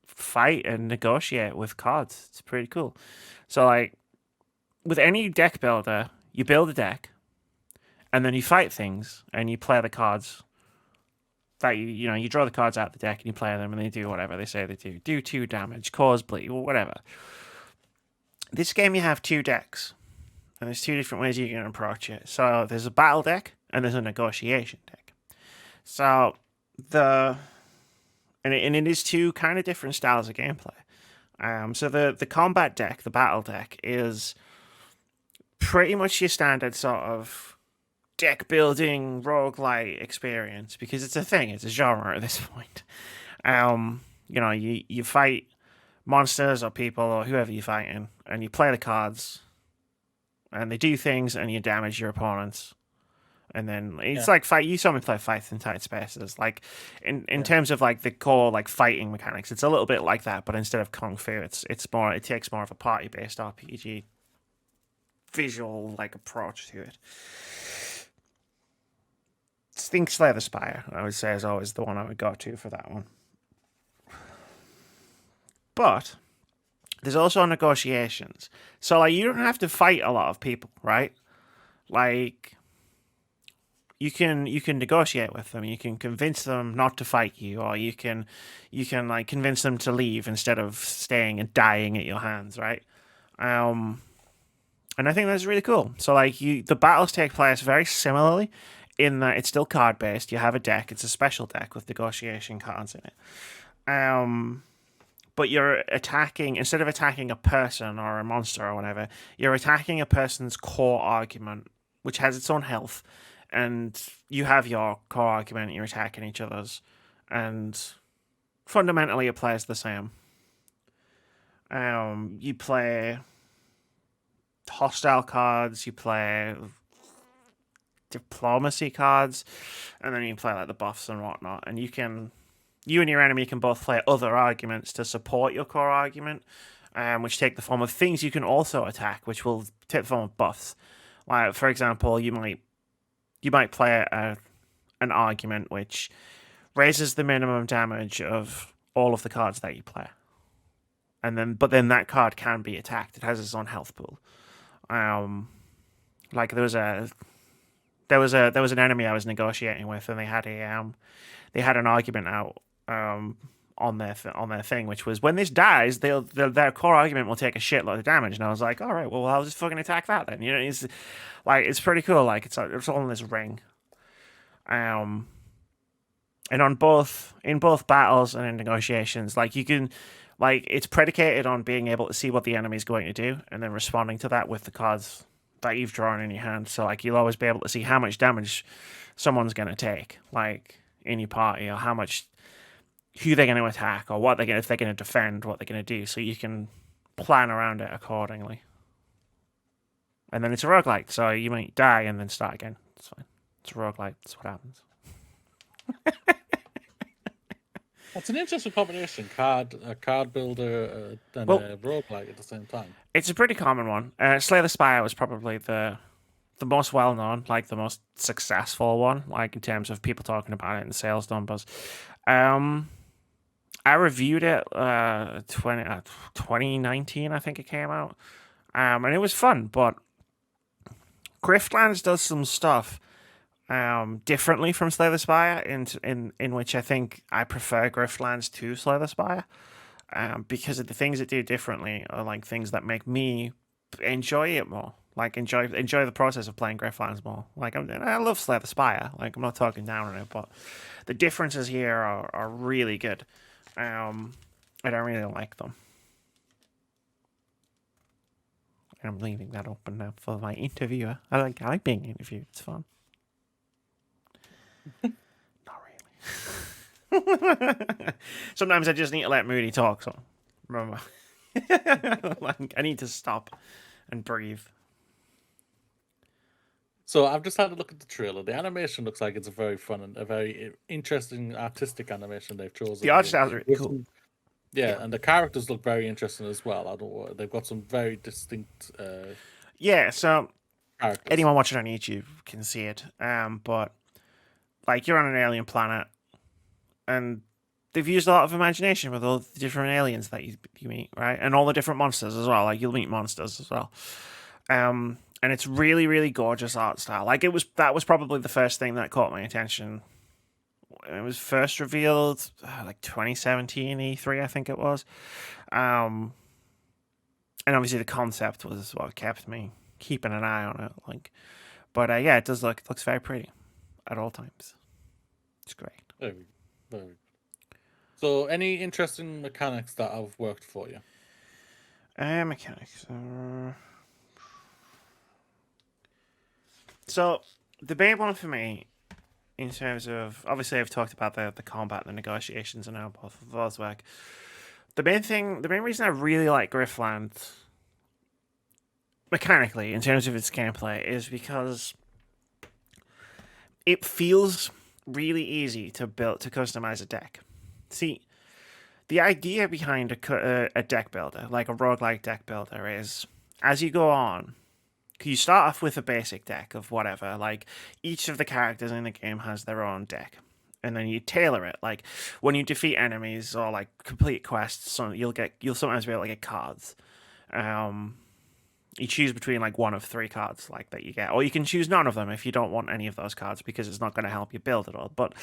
fight and negotiate with cards. It's pretty cool. So like, with any deck builder, you build a deck, and then you fight things and you play the cards. That you draw the cards out of the deck and you play them and they do whatever they say they do. Do 2 damage, cause bleed, whatever. This game you have 2 decks. And there's 2 different ways you can approach it. So there's a battle deck and there's a negotiation deck. So it is 2 kind of different styles of gameplay. So the combat deck, the battle deck, is pretty much your standard sort of deck building roguelite experience because it's a thing, it's a genre at this point. You fight monsters or people or whoever you're fighting, and you play the cards. And they do things, and you damage your opponents. And then it's like fight. You saw me play fights in tight spaces. Like in terms of like the core like fighting mechanics, it's a little bit like that, but instead of kung fu, it takes more of a party based RPG visual like approach to it. Think Slay the Spire, I would say, is always the one I would go to for that one. But there's also negotiations. So, like, you don't have to fight a lot of people, right? Like, you can negotiate with them. You can convince them not to fight you, or you can like convince them to leave instead of staying and dying at your hands, right? And I think that's really cool. So, like, the battles take place very similarly in that it's still card based. You have a deck. It's a special deck with negotiation cards in it. But you're attacking, instead of attacking a person or a monster or whatever, you're attacking a person's core argument, which has its own health. And you have your core argument, you're attacking each other's. And fundamentally, it plays the same. You play hostile cards, you play diplomacy cards, and then you play like the buffs and whatnot. And you can you and your enemy can both play other arguments to support your core argument, which take the form of things you can also attack, which will take the form of buffs. Like, for example, you might play an argument which raises the minimum damage of all of the cards that you play, but then that card can be attacked. It has its own health pool. Like there was an enemy I was negotiating with, and they had an argument out on their thing, which was when this dies, their core argument will take a shitload of damage. And I was like, all right, well, I'll just fucking attack that then. You know, it's pretty cool. Like it's all in this ring. And in both battles and in negotiations, like you can, like it's predicated on being able to see what the enemy is going to do and then responding to that with the cards that you've drawn in your hand. So like you'll always be able to see how much damage someone's going to take, like in your party, or who they're going to attack, or if they're going to defend, what they're going to do, so you can plan around it accordingly. And then it's a roguelike, so you might die and then start again. It's fine. It's a roguelike. That's what happens. It's an interesting combination: a card builder and a roguelike at the same time. It's a pretty common one. Slay the Spire was probably the most well known, like the most successful one, like in terms of people talking about it and sales numbers. I reviewed it 2019, I think it came out, and it was fun. But Griftlands does some stuff differently from Slay the Spire, in which I think I prefer Griftlands to Slay the Spire, because of the things it do differently are like things that make me enjoy it more. Like enjoy the process of playing Griftlands more. Like I love Slay the Spire. Like I'm not talking down on it, but the differences here are really good. And I really like them. And I'm leaving that open now for my interviewer. I like being interviewed. It's fun. Not really. Sometimes I just need to let Moody talk. So remember, I need to stop and breathe. So I've just had a look at the trailer. The animation looks like it's a very fun and a very interesting artistic animation they've chosen. The art styles are cool. Yeah, and the characters look very interesting as well. They've got some very distinct. So characters. Anyone watching on YouTube can see it. But like you're on an alien planet, and they've used a lot of imagination with all the different aliens that you meet, right? And all the different monsters as well. Like you'll meet monsters as well. And it's really, really gorgeous art style. Like that was probably the first thing that caught my attention. It was first revealed like 2017 E3, I think it was. And obviously the concept was what kept me keeping an eye on it. But it looks very pretty at all times. It's great. Very, very. So, any interesting mechanics that have worked for you? Mechanics. So the main one for me, in terms of, obviously I've talked about the combat, the negotiations, and how both of those work. The main reason I really like Griftlands mechanically, in terms of its gameplay, is because it feels really easy to customize a deck. See, the idea behind a deck builder, like a roguelike deck builder, is as you go on, you start off with a basic deck of whatever. Like each of the characters in the game has their own deck, and then you tailor it. Like when you defeat enemies or like complete quests, so you'll sometimes be able to get cards. You choose between like one of 3 cards like that you get, or you can choose none of them if you don't want any of those cards because it's not going to help you build it all. But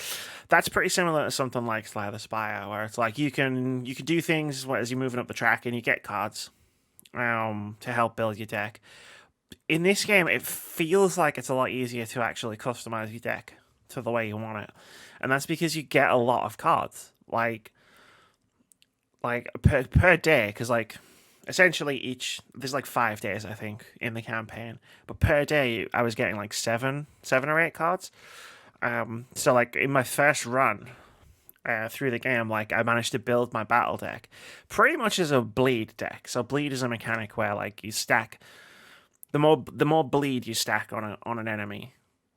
that's pretty similar to something like Slay the Spire, where it's like you can do things as you're moving up the track and you get cards to help build your deck. In this game, it feels like it's a lot easier to actually customize your deck to the way you want it, and that's because you get a lot of cards, like per day, because like essentially there's like 5 days I think in the campaign, but per day I was getting like seven or 8 cards. So like in my first run through the game, like I managed to build my battle deck pretty much as a bleed deck. So bleed is a mechanic where like you stack. The more bleed you stack on an enemy,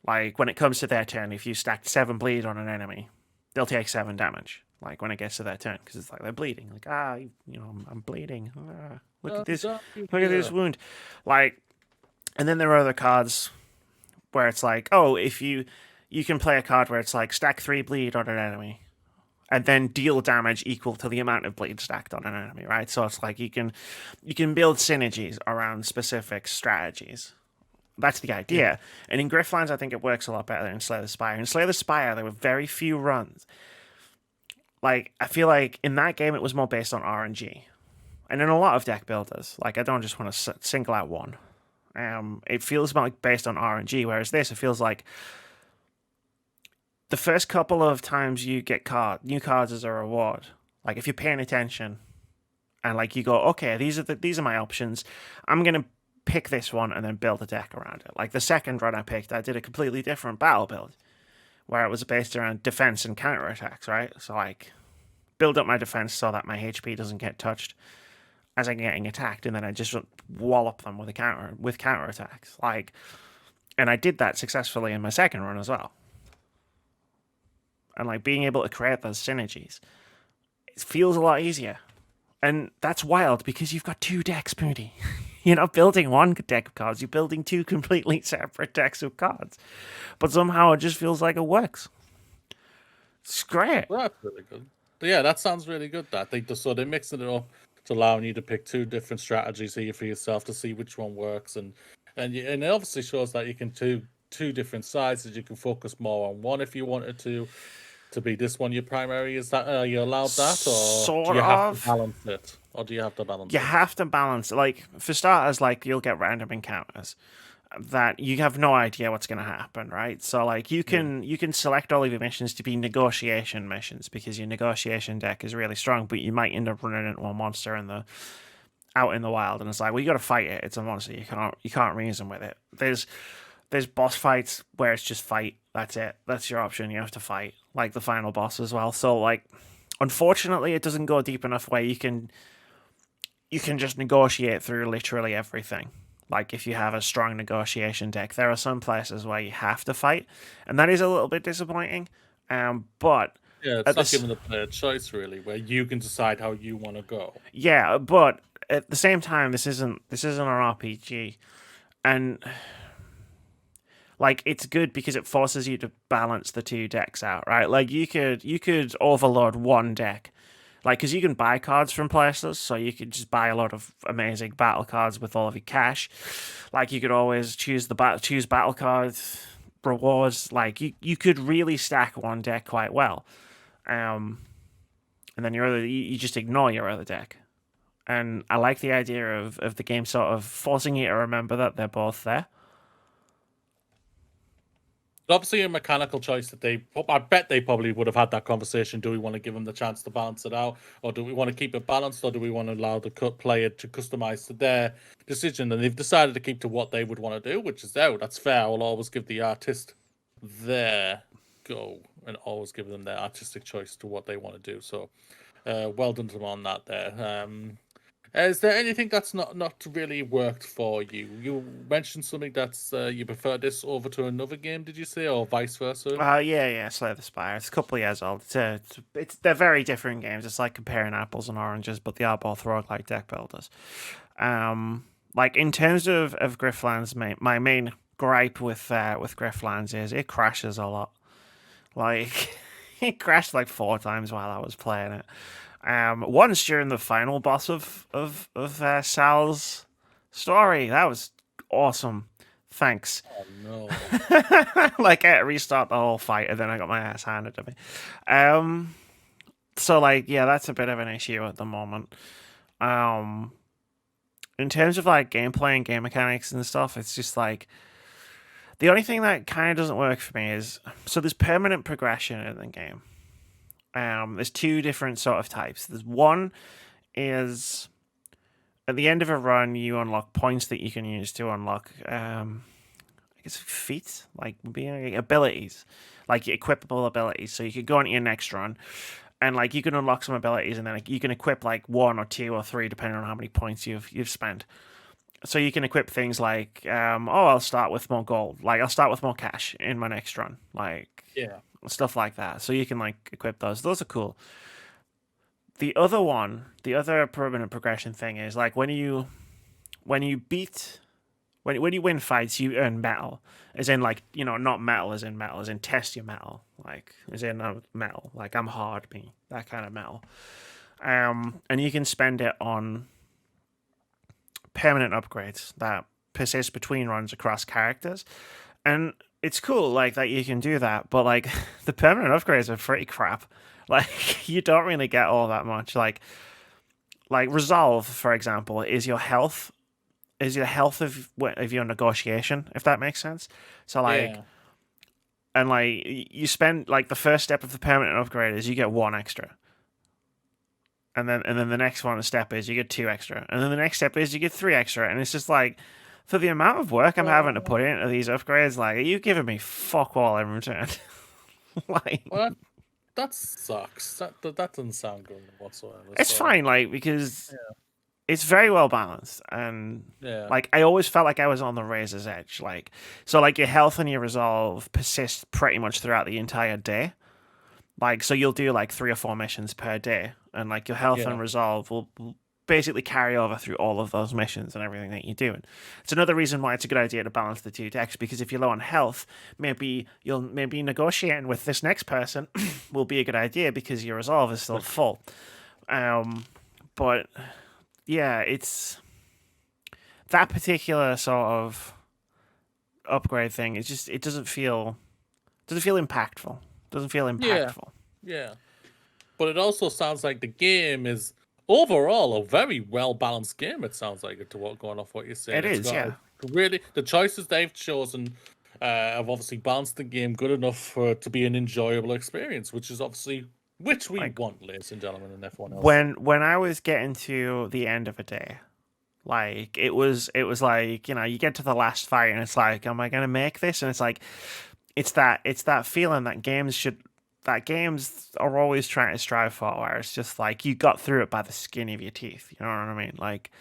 like when it comes to their turn, if you stack 7 bleed on an enemy, they'll take 7 damage. like when it gets to their turn, because it's like they're bleeding. Like I'm bleeding. Look at this. Don't Look at this you wound. Like, and then there are other cards where it's like, oh, if you can play a card where it's like stack 3 bleed on an enemy, and then deal damage equal to the amount of bleed stacked on an enemy, right? So it's like you can build synergies around specific strategies. That's the idea. And in Griftlands, I think it works a lot better than in Slay the Spire. In Slay the Spire, there were very few runs. Like, I feel like in that game, it was more based on RNG. And in a lot of deck builders, like, I don't just want to single out one. It feels like based on RNG, whereas this, it feels like the first couple of times you get new cards as a reward. Like, if you're paying attention, and like you go, okay, these are my options. I'm gonna pick this one and then build a deck around it. Like the second run I picked, I did a completely different battle build, where it was based around defense and counterattacks, right? So like, build up my defense so that my HP doesn't get touched as I'm getting attacked, and then I just wallop them with counterattacks. Like, and I did that successfully in my second run as well. And like being able to create those synergies, it feels a lot easier. And that's wild because you've got 2 decks, Moody. You're not building one deck of cards, you're building 2 completely separate decks of cards. But somehow it just feels like it works. It's great. Well, that's really good. But yeah, that sounds really good. That they're mixing it up to allowing you to pick 2 different strategies here for yourself to see which one works, and it obviously shows that you can do 2 different sides. That you can focus more on one if you wanted to be this one your primary. Is that are you allowed that, or do you have to balance it? Or do you have to balance You it? have to balance. Like, for starters, like, you'll get random encounters that you have no idea what's going to happen, right? So like you can select all of your missions to be negotiation missions because your negotiation deck is really strong, but you might end up running into a monster out in the wild, and it's like, well, you got to fight it. It's a monster. You can't reason with it. There's boss fights where it's just fight. That's it. That's your option. You have to fight, like the final boss as well. So like, unfortunately, it doesn't go deep enough where you can just negotiate through literally everything. Like, if you have a strong negotiation deck, there are some places where you have to fight, and that is a little bit disappointing. But yeah, it's not giving the player a choice really, where you can decide how you want to go. Yeah, but at the same time, this isn't an RPG, and like, it's good because it forces you to balance the 2 decks out, right? Like, you could overload one deck. Like, because you can buy cards from places, so you could just buy a lot of amazing battle cards with all of your cash. Like, you could always choose battle cards, rewards. Like, you could really stack one deck quite well. And then you just ignore your other deck. And I like the idea of the game sort of forcing you to remember that they're both there. Obviously, a mechanical choice that I bet they probably would have had that conversation. Do we want to give them the chance to balance it out, or do we want to keep it balanced, or do we want to allow the player to customize to their decision? And they've decided to keep to what they would want to do, which is that's fair. I will always give the artist their go and always give them their artistic choice to what they want to do. So, well done to them on that there. Is there anything that's not really worked for you? You mentioned something that's you prefer this over to another game, did you say, or vice versa? Yeah, Slay the Spire. It's a couple of years old. They're very different games. It's like comparing apples and oranges, but they are both roguelike deck builders. Like, in terms of Griftlands, my main gripe with Griftlands is it crashes a lot. Like, it crashed like 4 times while I was playing it. Once during the final boss of Sal's story. That was awesome. Thanks. Oh no! Like, I had to restart the whole fight, and then I got my ass handed to me. So like, yeah, that's a bit of an issue at the moment. In terms of like gameplay and game mechanics and stuff, it's just like the only thing that kind of doesn't work for me is, so there's permanent progression in the game. There's 2 different sort of types. There's one is at the end of a run, you unlock points that you can use to unlock, I guess, feats, like being abilities, like equipable abilities. So you could go on to your next run, and like you can unlock some abilities, and then like, you can equip like 1 or 2 or 3 depending on how many points you've spent. So you can equip things like, I'll start with more gold. Like, I'll start with more cash in my next run. Like, Yeah. stuff like that. So you can like equip those. Those are cool. The other permanent progression thing is like when you beat when you win fights, you earn metal. As in like, not metal as in test your metal. Like as in metal. Like I'm hard me. That kind of metal. And you can spend it on permanent upgrades that persist between runs across characters. And it's cool like that you can do that, but like the permanent upgrades are pretty crap. Like you don't really get all that much. Like resolve, for example, is your health of your negotiation, if that makes sense. So like, Yeah. and like you spend like the first step of the permanent upgrade is you get one extra, and then the next one step is you get two extra, and then the next step is you get three extra, and it's just like for the amount of work I'm having to put into these upgrades, like are you giving me fuck all in return? Like Well, that sucks. That doesn't sound good whatsoever. it's So fine, like because it's very well balanced, and yeah, like I always felt like I was on the razor's edge. Like so, like your health and your resolve persist pretty much throughout the entire day. Like so, you'll do like 3 or 4 missions per day, and like your health yeah, and resolve will basically carry over through all of those missions and everything that you're doing. It's another reason why it's a good idea to balance the two decks, because if you're low on health, maybe negotiating with this next person will be a good idea because your resolve is still full. But yeah, it's that particular sort of upgrade thing. It's just it doesn't feel impactful. Doesn't feel yeah, impactful. yeah. But it also sounds like the game is overall a very well balanced game. It sounds like it to what going off what you're saying. It It's is, got yeah. really the choices they've chosen have obviously balanced the game good enough for it to be an enjoyable experience, which is obviously which we Like want, ladies and gentlemen, and everyone else. when I was getting to the end of a day, like it was like you get to the last fight and it's like, am I gonna make this? And it's like it's that feeling that games are always trying to strive for, where it's just like you got through it by the skin of your teeth. You know what I mean? Like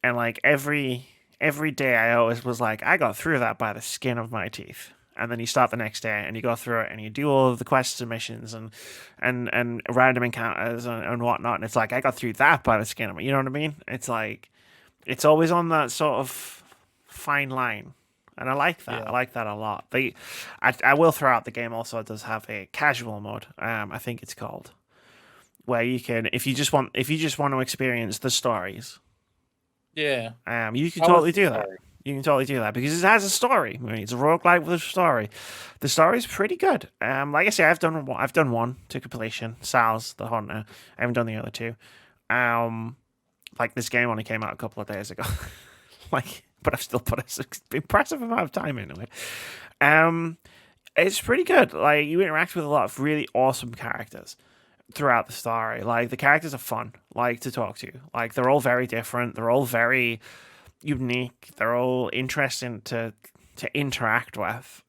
and like every day I always was like, I got through that by the skin of my teeth. And then you start the next day and you go through it and you do all of the quests and missions and random encounters and whatnot. And it's like, I got through that by the skin of it. You know what I mean? It's like, it's always on that sort of fine line. And I like that. I Yeah. like that a lot. I will throw out the game also does have a casual mode. I think it's called, where you can, if you just want to experience the stories, Yeah. you can How is totally the do that. story? You can totally do that because it has a story. I mean, it's a roguelike with a story. The story is pretty good. Like I say, I've done one to completion. Sal's the Hunter. I haven't done the other two. Like this game only came out a couple of days ago. Like, but I've still put an impressive amount of time into it. Um, it's pretty good. Like you interact with a lot of really awesome characters throughout the story. Like the characters are fun, like to talk to. Like they're all very different. They're all very unique. They're all interesting to interact with.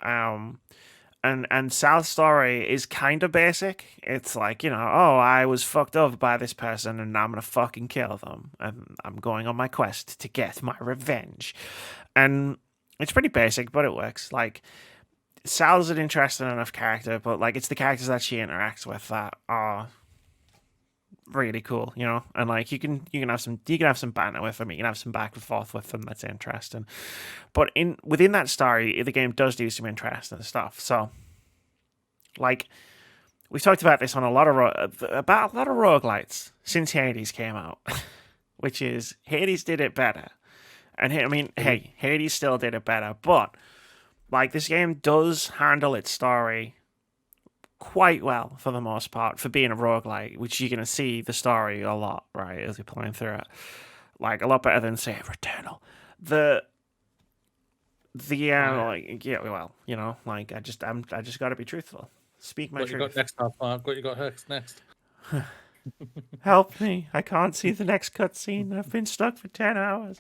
And Sal's story is kind of basic. It's like, oh, I was fucked over by this person and I'm gonna fucking kill them. And I'm going on my quest to get my revenge. And it's pretty basic, but it works. Like Sal's an interesting enough character, but like it's the characters that she interacts with that are really cool, and like you can have some banter with them, you can have some back and forth with them that's interesting. But within that story, the game does do some interesting stuff. So, like we've talked about this on about a lot of roguelites since Hades came out, which is Hades did it better, and I mean, hey, Hades still did it better, but like this game does handle its story quite well for the most part for being a roguelike, which you're going to see the story a lot, right, as you're playing through it. Like, a lot better than, say, Returnal. Like, yeah, well, like, I just got to be truthful. Speak my What you got truth. next, Mark? What you got next? Help me. I can't see the next cutscene. I've been stuck for 10 hours.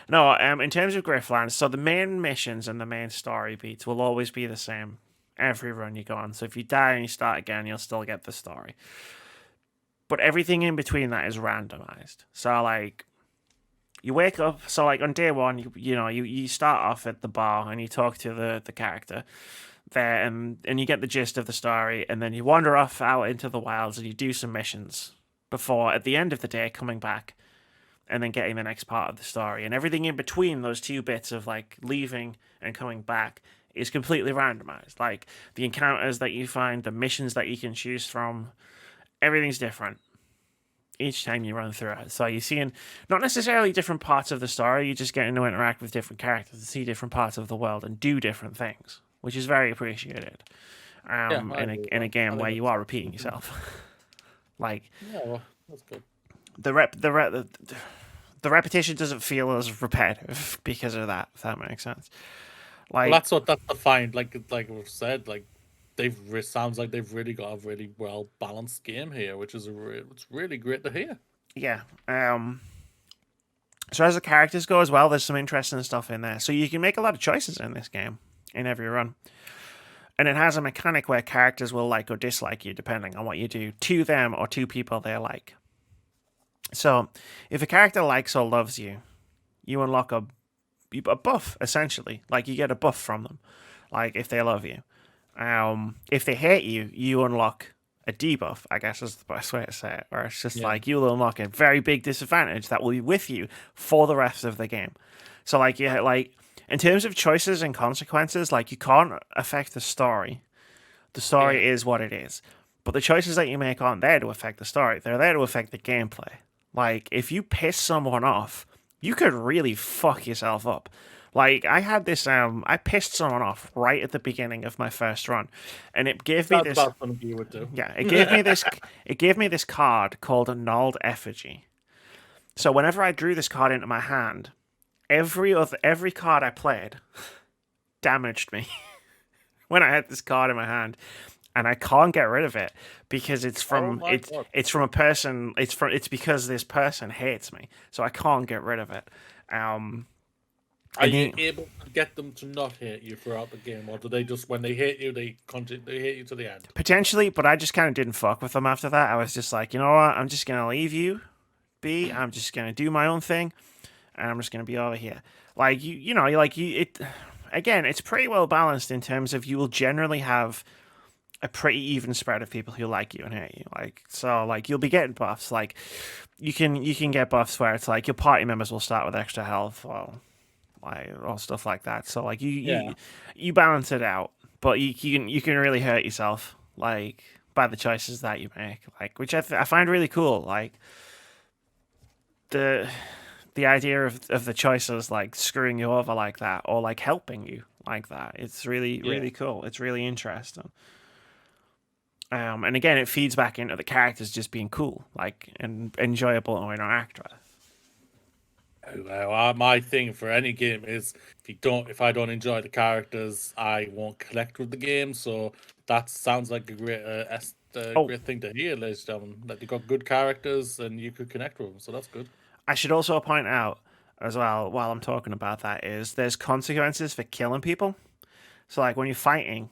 No, in terms of Griftlands, so the main missions and the main story beats will always be the same every run you go on. So if you die and you start again, you'll still get the story. But everything in between that is randomized. So like you wake up, so like on day one, you start off at the bar and you talk to the character. there, and you get the gist of the story, and then you wander off out into the wilds and you do some missions before, at the end of the day, coming back and then getting the next part of the story. And everything in between those two bits of like leaving and coming back is completely randomized. Like the encounters that you find, the missions that you can choose from, everything's different each time you run through it. So you're seeing not necessarily different parts of the story, you're just getting to interact with different characters and see different parts of the world and do different things, which is very appreciated Yeah, I agree with in a that. game I where think you are repeating yourself. Like yeah, well, that's good. the repetition doesn't feel as repetitive because of that, if that makes sense. Well, Like, that's the fine. Like we've said, like sounds like they've really got a really well balanced game here, which is it's really great to hear. yeah. So as the characters go as well, there's some interesting stuff in there. So you can make a lot of choices in this game in every run. And it has a mechanic where characters will like or dislike you depending on what you do to them or to people they like. So if a character likes or loves you, you unlock a buff, essentially. Like you get a buff from them, like if they love you. If they hate you, you unlock a debuff, I guess is the best way to say it. Or it's just like you'll unlock a very big disadvantage that will be with you for the rest of the game. So like in terms of choices and consequences, like you can't affect the story. The story is what it is. But the choices that you make aren't there to affect the story. They're there to affect the gameplay. Like if you piss someone off, you could really fuck yourself up. Like I had this, I pissed someone off right at the beginning of my first run, and it gave me That's this. about something you would do. Yeah, it gave me this. It gave me this card called a gnarled effigy. So whenever I drew this card into my hand, every card I played damaged me when I had this card in my hand, and I can't get rid of it because it's from it's from a person. It's because this person hates me, so I can't get rid of it. Are you able to get them to not hate you throughout the game, or do they just when they hate you, they hate you to the end? Potentially, but I just kind of didn't fuck with them after that. I was just like, you know what? I'm just gonna leave you be. I'm just gonna do my own thing, and I'm just gonna be over here. Like you know, it. Again, it's pretty well balanced in terms of you will generally have a pretty even spread of people who like you and hate you. Like so, like you'll be getting buffs. Like you can get buffs where it's like your party members will start with extra health, or stuff like that. So like you balance it out, but you can really hurt yourself like by the choices that you make, like which I find really cool. Like the idea of the choices like screwing you over like that, or like helping you like that. It's really cool. It's really interesting. And again, it feeds back into the characters just being cool, like and enjoyable to interact with. Well, my thing for any game is if I don't enjoy the characters, I won't connect with the game. So that sounds like a great thing to hear, ladies and gentlemen. That you got good characters and you could connect with them. So that's good. I should also point out as well, while I'm talking about that, is there's consequences for killing people. So like when you're fighting,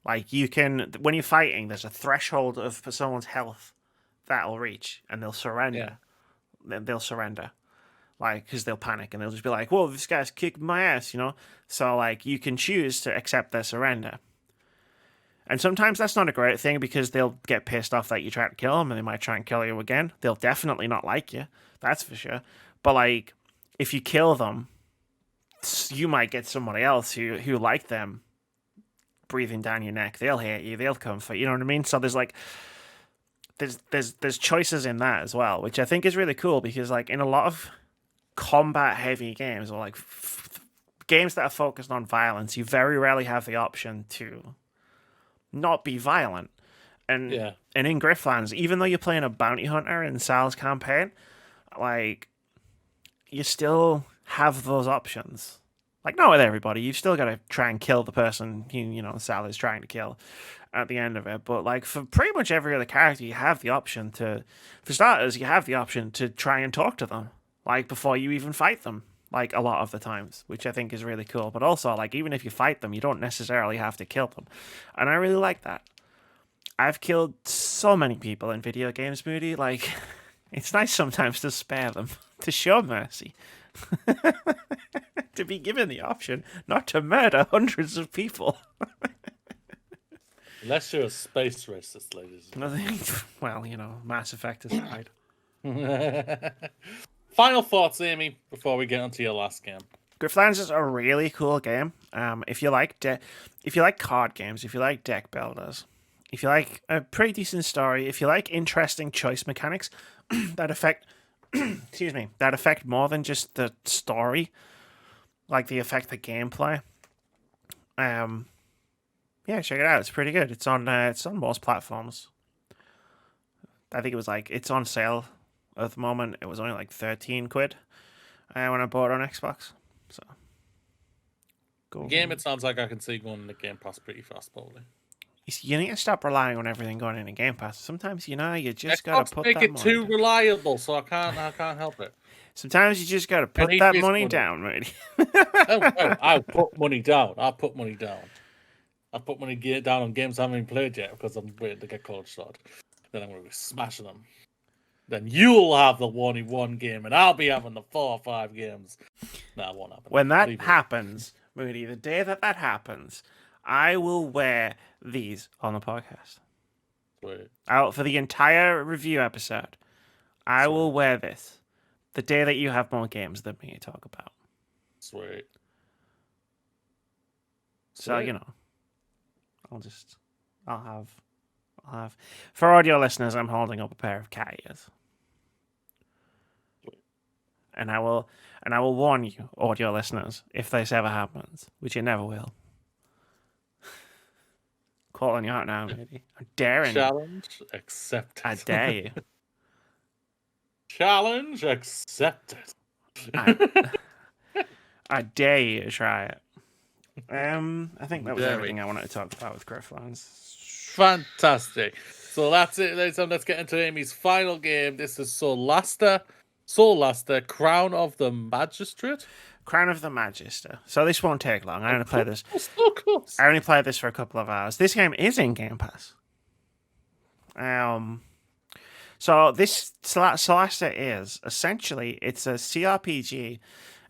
like there's a threshold of someone's health that'll reach, and they'll surrender. Yeah. They'll surrender. Like, because they'll panic and they'll just be like, whoa, this guy's kicked my ass, you know? So, like, you can choose to accept their surrender. And sometimes that's not a great thing because they'll get pissed off that you try to kill them and they might try and kill you again. They'll definitely not like you. That's for sure. But, like, if you kill them, you might get somebody else who like them breathing down your neck. They'll hate you. They'll comfort. You know what I mean? So there's, like... There's choices in that as well, which I think is really cool because, like, in a lot of combat heavy games or like games that are focused on violence, you very rarely have the option to not be violent. And in Griftlands, even though you're playing a bounty hunter in Sal's campaign, like you still have those options. Like not with everybody, you've still got to try and kill the person Sal is trying to kill at the end of it. But like for pretty much every other character, you have the option for starters, you have the option to try and talk to them. Like, before you even fight them, like, a lot of the times, which I think is really cool. But also, like, even if you fight them, you don't necessarily have to kill them. And I really like that. I've killed so many people in video games, Moody. Like, it's nice sometimes to spare them, to show mercy. To be given the option not to murder hundreds of people. Unless you're a space racist, ladies. Well, Mass Effect aside. Final thoughts, Amy, before we get onto your last game. Griftlands is a really cool game. If you like card games, if you like deck builders, if you like a pretty decent story, if you like interesting choice mechanics that affect that affect more than just the story, like they affect the gameplay. Yeah, check it out. It's pretty good. It's on most platforms. I think it's on sale at the moment. It was only like 13 quid when I bought it on Xbox. So, The game, it sounds like I can see going in the Game Pass pretty fast, probably. You need to stop relying on everything going in a Game Pass. Sometimes you just Xbox gotta put make that it money too down. reliable, so I can't help it. Sometimes you just gotta put need that this money money. down, matey. I'll put money down. I'll put money down. I'll put money down on games I haven't even played yet because I'm waiting to get cold shot. Then I'm going to be smashing them. Then you'll have the 1v1 game, and I'll be having the 4 or 5 games. No, it won't happen. When that happens, Moody, the day that happens, I will wear these on the podcast. Sweet. For the entire review episode, I will wear this the day that you have more games than me to talk about. Sweet. So, I'll have, for audio listeners, I'm holding up a pair of cat ears. And I will warn you, audio listeners, if this ever happens, which it never will. Calling you out now, maybe. I'm daring you. Challenge accepted. I dare you. Challenge accepted. I dare you to try it. I think that was everything I wanted to talk about with Griftlands. Fantastic. So that's it, ladies and gentlemen. Let's get into Amy's final game. This is Solasta, Crown of the Magistrate. Crown of the Magister. So this won't take long. I only play this. So close. I only played this for a couple of hours. This game is in Game Pass. So this Solasta is essentially it's a CRPG,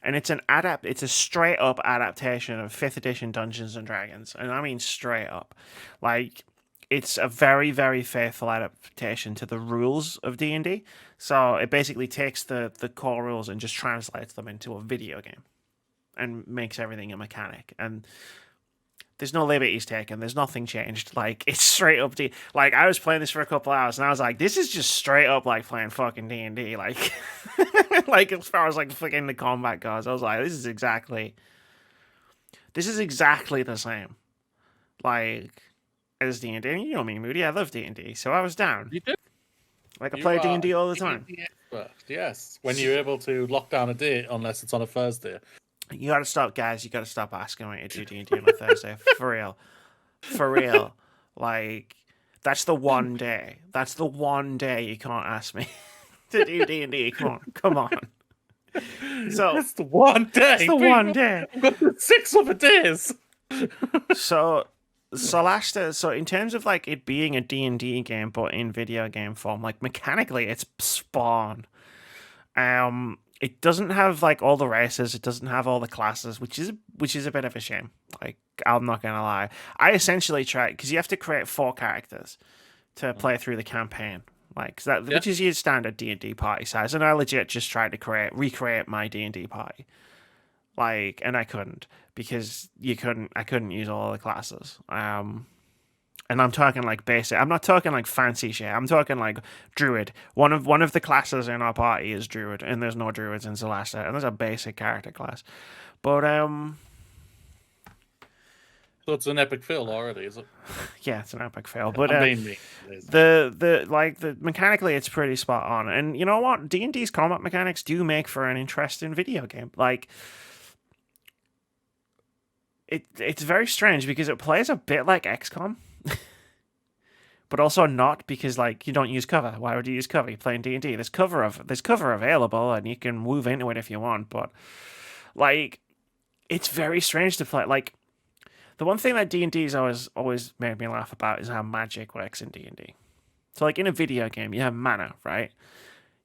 and it's a straight up adaptation of 5th edition Dungeons and Dragons, and I mean straight up. Like, it's a very, very faithful adaptation to the rules of D&D. So it basically takes the core rules and just translates them into a video game and makes everything a mechanic. And there's no liberties taken. There's nothing changed. Like, it's straight up like, I was playing this for a couple hours and I was like, this is just straight up like playing fucking D&D. Like, like as far as like fucking the combat goes, I was like, this is exactly the same. Like, as D&D. You know me, Moody. I love D&D, so I was down. You did. Like, I play D&D all the time. Expert. Yes, when you're able to lock down a date, unless it's on a Thursday. You gotta stop, guys. You gotta stop asking me to do D&D on a Thursday. For real. Like, that's the one day. That's the one day you can't ask me to do D&D. Come on. So that's the one day. It's the one day. I've got 6 other days. So Solasta, so in terms of like it being a D&D game but in video game form, like mechanically it's spawn. It doesn't have like all the races, it doesn't have all the classes, which is a bit of a shame. Like, I'm not gonna lie. I essentially tried, because you have to create 4 characters to play through the campaign. Like, which is your standard D&D party size, and I legit just tried to recreate my D&D party. Like, and I couldn't, because I couldn't use all the classes. And I'm talking like basic. I'm not talking like fancy shit. I'm talking like druid. One of the classes in our party is druid, and there's no druids in Solasta, and there's a basic character class. But so it's an epic fail already, is it? Yeah, it's an epic fail. But the mechanically it's pretty spot on. And you know what? D&D's combat mechanics do make for an interesting video game. Like, it's very strange because it plays a bit like XCOM. But also not, because like you don't use cover. Why would you use cover? You're playing D&D. There's cover available, and you can move into it if you want. But like, it's very strange to play. Like, the one thing that D&D's always made me laugh about is how magic works in D&D. So like in a video game, you have mana, right?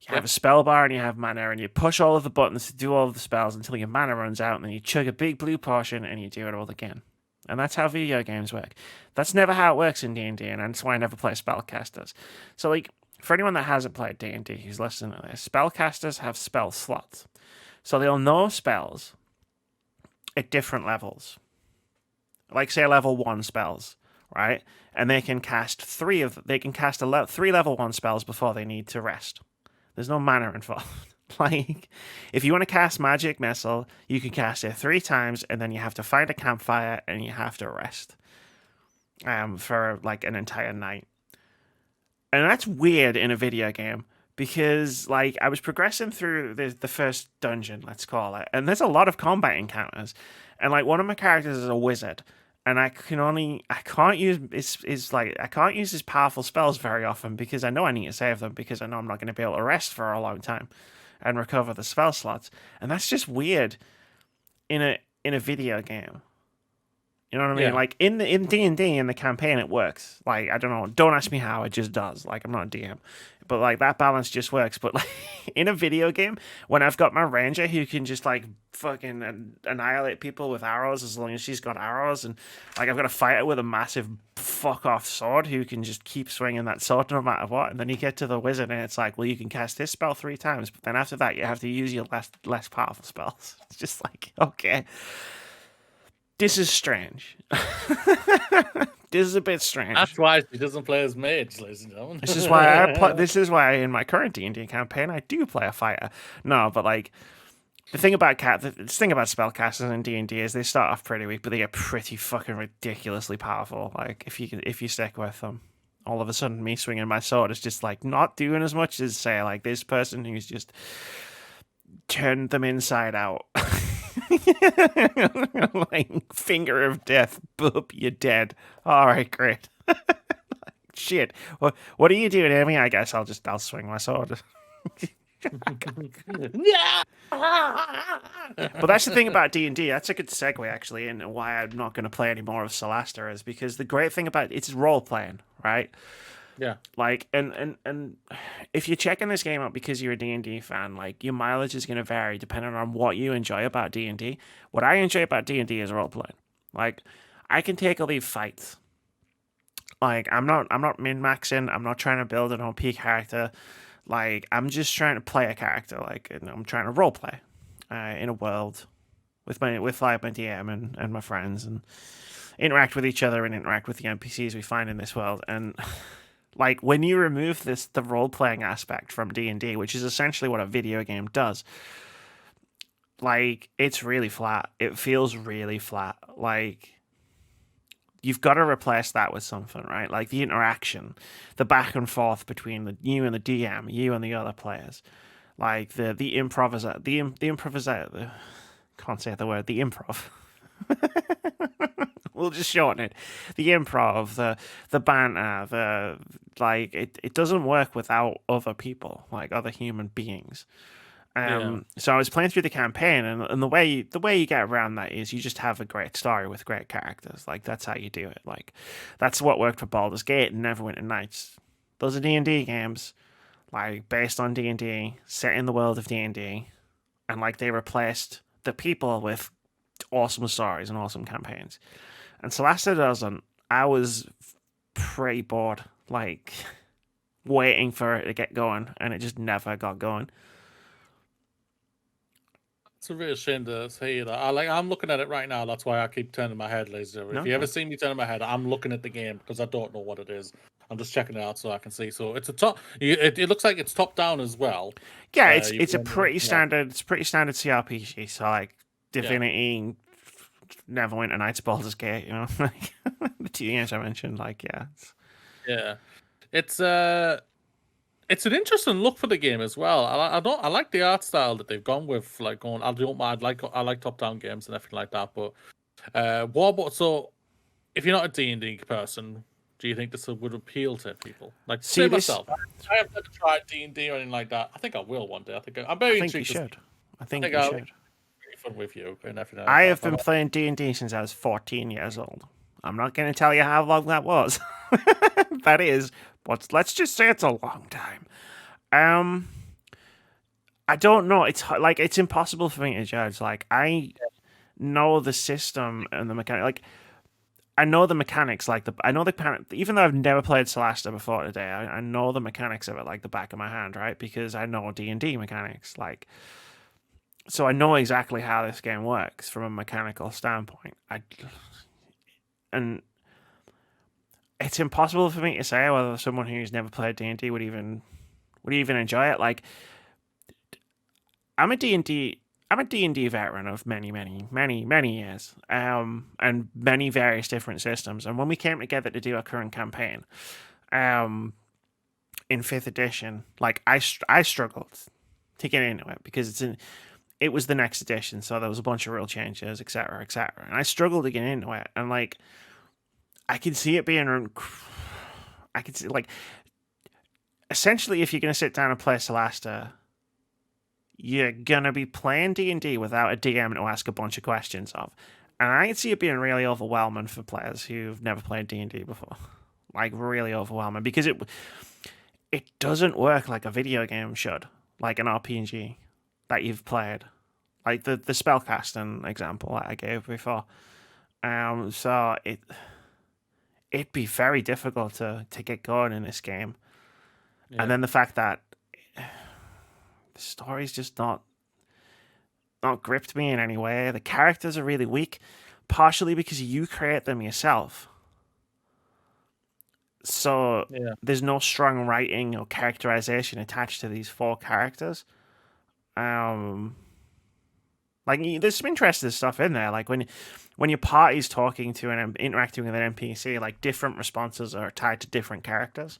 You have a spell bar and you have mana, and you push all of the buttons to do all of the spells until your mana runs out, and then you chug a big blue potion and you do it all again. And that's how video games work. That's never how it works in D&D, and that's why I never play spellcasters. So, like, for anyone that hasn't played D&D who's listening to this, spellcasters have spell slots. So they'll know spells at different levels. Like, say, level 1 spells, right? And they can cast three level 1 spells before they need to rest. There's no mana involved. Like, if you want to cast Magic Missile, you can cast it 3 times, and then you have to find a campfire, and you have to rest for, like, an entire night. And that's weird in a video game, because, like, I was progressing through the first dungeon, let's call it, and there's a lot of combat encounters. And, like, one of my characters is a wizard, and I can't use his powerful spells very often, because I know I need to save them, because I know I'm not going to be able to rest for a long time and recover the spell slots. And that's just weird in a video game. You know what I mean? Yeah. Like, in D&D, in the campaign, it works. Like, I don't know. Don't ask me how. It just does. Like, I'm not a DM. But, like, that balance just works. But, like, in a video game, when I've got my ranger who can just, like, fucking annihilate people with arrows as long as she's got arrows, and, like, I've got a fighter with a massive fuck-off sword who can just keep swinging that sword no matter what, and then you get to the wizard, and it's like, well, you can cast this spell 3 times, but then after that, you have to use your less powerful spells. It's just like, okay. This is strange. This is a bit strange. That's why she doesn't play as mage, ladies and gentlemen. This is why in my current D&D campaign I do play a fighter. No, but like the thing about spellcasters in D&D is they start off pretty weak, but they get pretty fucking ridiculously powerful. Like if you stick with them, all of a sudden me swinging my sword is just like not doing as much as say like this person who's just turned them inside out. Like finger of death, boop, you're dead. All right, great. Shit. What are you doing, Amy? I guess I'll swing my sword. Yeah. But that's the thing about D&D. That's a good segue, actually, and why I'm not going to play any more of Solasta is because the great thing about it's role playing, right? Yeah. Like, and if you're checking this game out because you're a D&D fan, like, your mileage is going to vary depending on what you enjoy about D&D. What I enjoy about D&D is role-playing. Like, I can take or leave fights. Like, I'm not min-maxing. I'm not trying to build an OP character. Like, I'm just trying to play a character. Like, and I'm trying to role-play in a world with my DM and my friends and interact with each other and interact with the NPCs we find in this world. And like when you remove the role-playing aspect from D&D, which is essentially what a video game does, like it's really flat. It feels really flat. Like you've got to replace that with something, right? Like the interaction, the back and forth between you and the DM, you and the other players, like the improviser. Can't say the word. The improv. We'll just shorten it. The improv, the banter, like it doesn't work without other people, like other human beings. So I was playing through the campaign, and the way you get around that is you just have a great story with great characters. Like that's how you do it. Like that's what worked for Baldur's Gate and Neverwinter Nights. Those are D&D games, like based on D&D, set in the world of D&D, and like they replaced the people with awesome stories and awesome campaigns. And Solasta doesn't. I was pretty bored, like waiting for it to get going, and it just never got going. It's a real shame to say that. I'm looking at it right now. That's why I keep turning my head, ladies and gentlemen. If you ever see me turning my head, I'm looking at the game because I don't know what it is. I'm just checking it out so I can see. So it's a top. It looks like it's top down as well. Yeah, it's a pretty standard. It's pretty standard CRPG. So like Divinity, Neverwinter Nights, Baldur's Gate. You know, like the 2 games I mentioned. Like it's It's an interesting look for the game as well. I like the art style that they've gone with. Like going, I like top down games and everything like that. But so if you're not a D&D person, do you think this would appeal to people? Like say myself, I have never tried D&D or anything like that. I think I will one day. I'm very intrigued. I think you should. Fun with you and everything. I have been playing D&D since I was 14 years old. I'm not going to tell you how long that was. That is, but let's just say it's a long time. I don't know. It's impossible for me to judge. Like I know the system and the mechanic. Like I know the mechanics even though I've never played Solasta before today, I know the mechanics of it like the back of my hand, right? Because I know D&D mechanics, like, so I know exactly how this game works from a mechanical standpoint. And it's impossible for me to say whether someone who's never played D&D would even enjoy it. Like, I'm a D&D veteran of many years, and many various different systems. And when we came together to do our current campaign, in 5th edition, like I struggled to get into it because it was the next edition, so there was a bunch of rule changes, etc., etc. And I struggled to get into it, and like I can see it being, I can see like essentially if you're gonna sit down and play Solasta, you're gonna be playing D&D without a DM to ask a bunch of questions of, and I can see it being really overwhelming for players who've never played D&D before, like really overwhelming because it doesn't work like a video game should, like an RPG that you've played, like the spellcasting example that I gave before. So it'd be very difficult to get going in this game, and then the fact that the story's just not gripped me in any way. The characters are really weak, partially because you create them yourself. So there's no strong writing or characterization attached to these 4 characters. Like there's some interesting stuff in there. Like when your party's talking to and interacting with an NPC, like different responses are tied to different characters,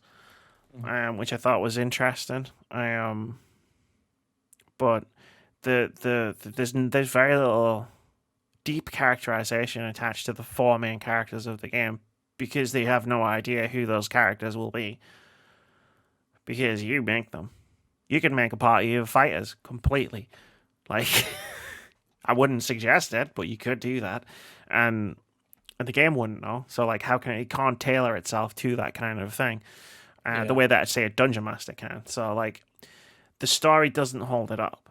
which I thought was interesting. But there's very little deep characterization attached to the 4 main characters of the game because they have no idea who those characters will be. Because you make them. You can make a party of fighters completely. Like, I wouldn't suggest it, but you could do that. And the game wouldn't know. So, like, it can't tailor itself to that kind of thing. The way that, say, a Dungeon Master can. So, like, the story doesn't hold it up.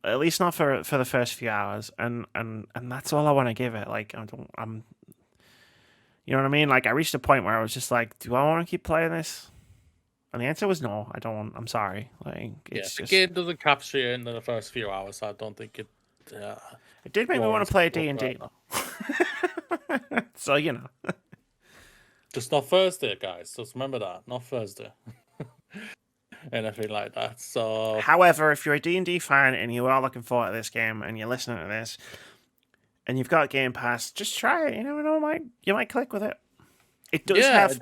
At least not for the first few hours. And that's all I want to give it. Like, I'm you know what I mean? Like, I reached a point where I was just like, do I want to keep playing this? And the answer was no, I don't. I'm sorry. Like, it's the just... game doesn't capture you in the first few hours, so I don't think it... it did make me want to play D&D. So, you know. Just not Thursday, guys. Just remember that. Not Thursday. Anything like that. So, however, if you're a D&D fan and you are looking forward to this game and you're listening to this, and you've got Game Pass, just try it. You never know, you might click with it. It does have...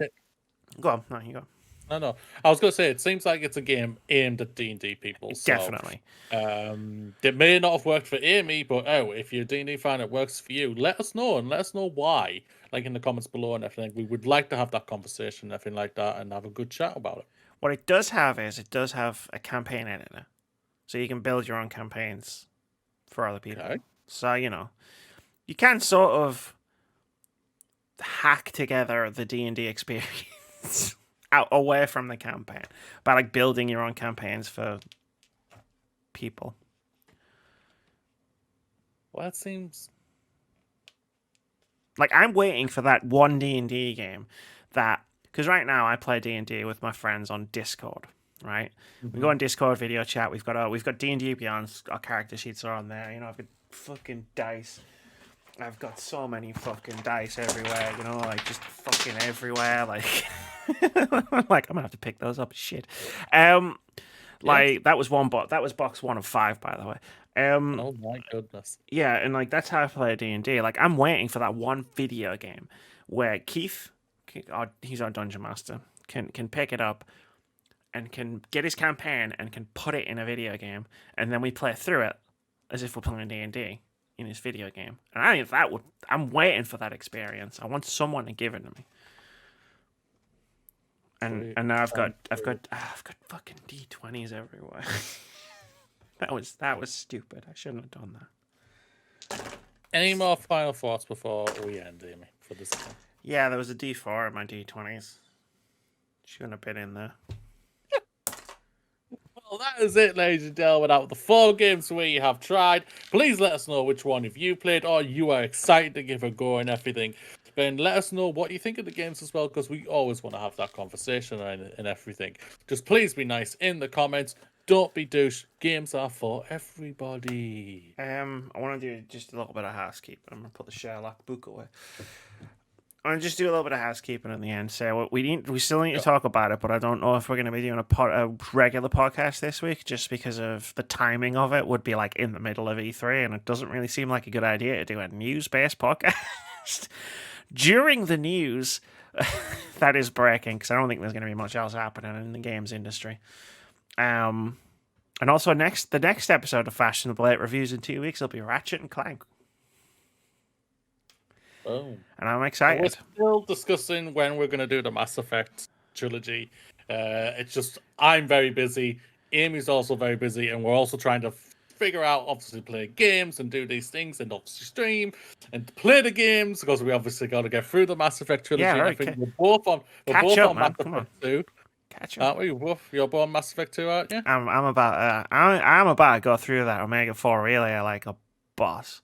Go on. No, you go. No. I was going to say, it seems like it's a game aimed at D&D people. Definitely. It may not have worked for Amy, but if you're a D&D fan, it works for you. Let us know, and let us know why. Like in the comments below and everything. We would like to have that conversation, everything like that, and have a good chat about it. What it does have is it does have a campaign editor. So you can build your own campaigns for other people. Okay. So, you know, you can sort of hack together the D&D experience out away from the campaign by like building your own campaigns for people. Well, that seems like I'm waiting for that one D&D game because right now I play D&D with my friends on Discord, right? We go on Discord video chat. We've got D&D Beyond. Our character sheets are on there. You know, I've got fucking dice. I've got so many fucking dice everywhere. You know, like just fucking everywhere. Like, like I'm gonna have to pick those up. Shit. Like that was that was box 1 of 5, by the way. Oh my goodness. Yeah, and like that's how I play D&D. Like I'm waiting for that one video game where Keith, he's our dungeon master, can pick it up and can get his campaign and can put it in a video game, and then we play through it as if we're playing D&D in his video game. And I think I'm waiting for that experience. I want someone to give it to me. And now I've got fucking D20s everywhere. That was stupid. I shouldn't have done that. Any more final thoughts before we end, Amy, for this game? Yeah, there was a D4 in my D20s. Shouldn't have been in there. Well, that is it, ladies and gentlemen. Out of the 4 games we have tried, please let us know which one of you played or you are excited to give a go and everything. then let us know what you think of the games as well, because we always want to have that conversation and everything. Just please be nice in the comments. Don't be douche. Games are for everybody. I want to do just a little bit of housekeeping. I'm gonna put the Sherlock book away. I'm gonna just do a little bit of housekeeping at the end. So we still need to talk about it, but I don't know if we're gonna be doing a regular podcast this week, just because of the timing of it. Would be like in the middle of E3, and it doesn't really seem like a good idea to do a news-based podcast during the news that is breaking, because I don't think there's gonna be much else happening in the games industry. And also the next episode of Fashionably reviews in 2 weeks will be Ratchet and Clank. Oh. And I'm excited. We're still discussing when we're going to do the Mass Effect trilogy. It's just, I'm very busy. Amy's also very busy. And we're also trying to figure out, obviously, play games and do these things and obviously stream and play the games, because we obviously got to get through the Mass Effect trilogy. Yeah, right. I think we're both on Catch up, man. Mass Effect 2. Catch up. Aren't we? You're both on Mass Effect 2, aren't you? I'm about to go through that Omega 4 relay like a boss.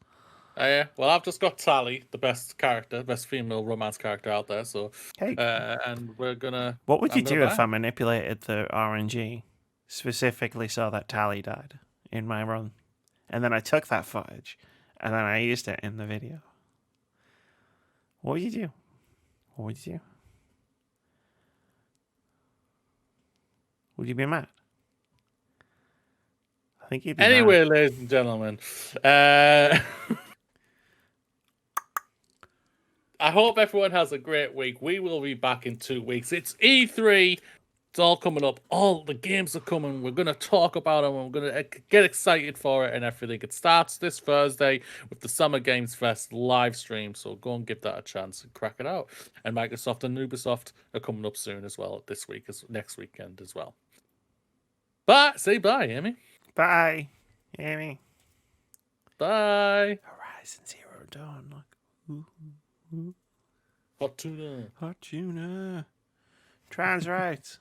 Yeah. Well, I've just got Tally, the best female romance character out there. So, hey, and we're gonna. What would you do if I manipulated the RNG specifically so that Tally died in my run, and then I took that footage and then I used it in the video? What would you do? What would you do? Would you be mad? I think you'd be anyway, mad. ladies and gentlemen. I hope everyone has a great week. We will be back in 2 weeks. It's E3. It's all coming up. All the games are coming. We're going to talk about them. We're going to get excited for it and everything. It starts this Thursday with the Summer Games Fest live stream. So go and give that a chance and crack it out. And Microsoft and Ubisoft are coming up soon as well this week, next weekend as well. Bye. Say bye, Amy. Bye, Amy. Bye. Horizon Zero Dawn. Look. Ooh. Hot tuna. Hot tuna. Trans rights.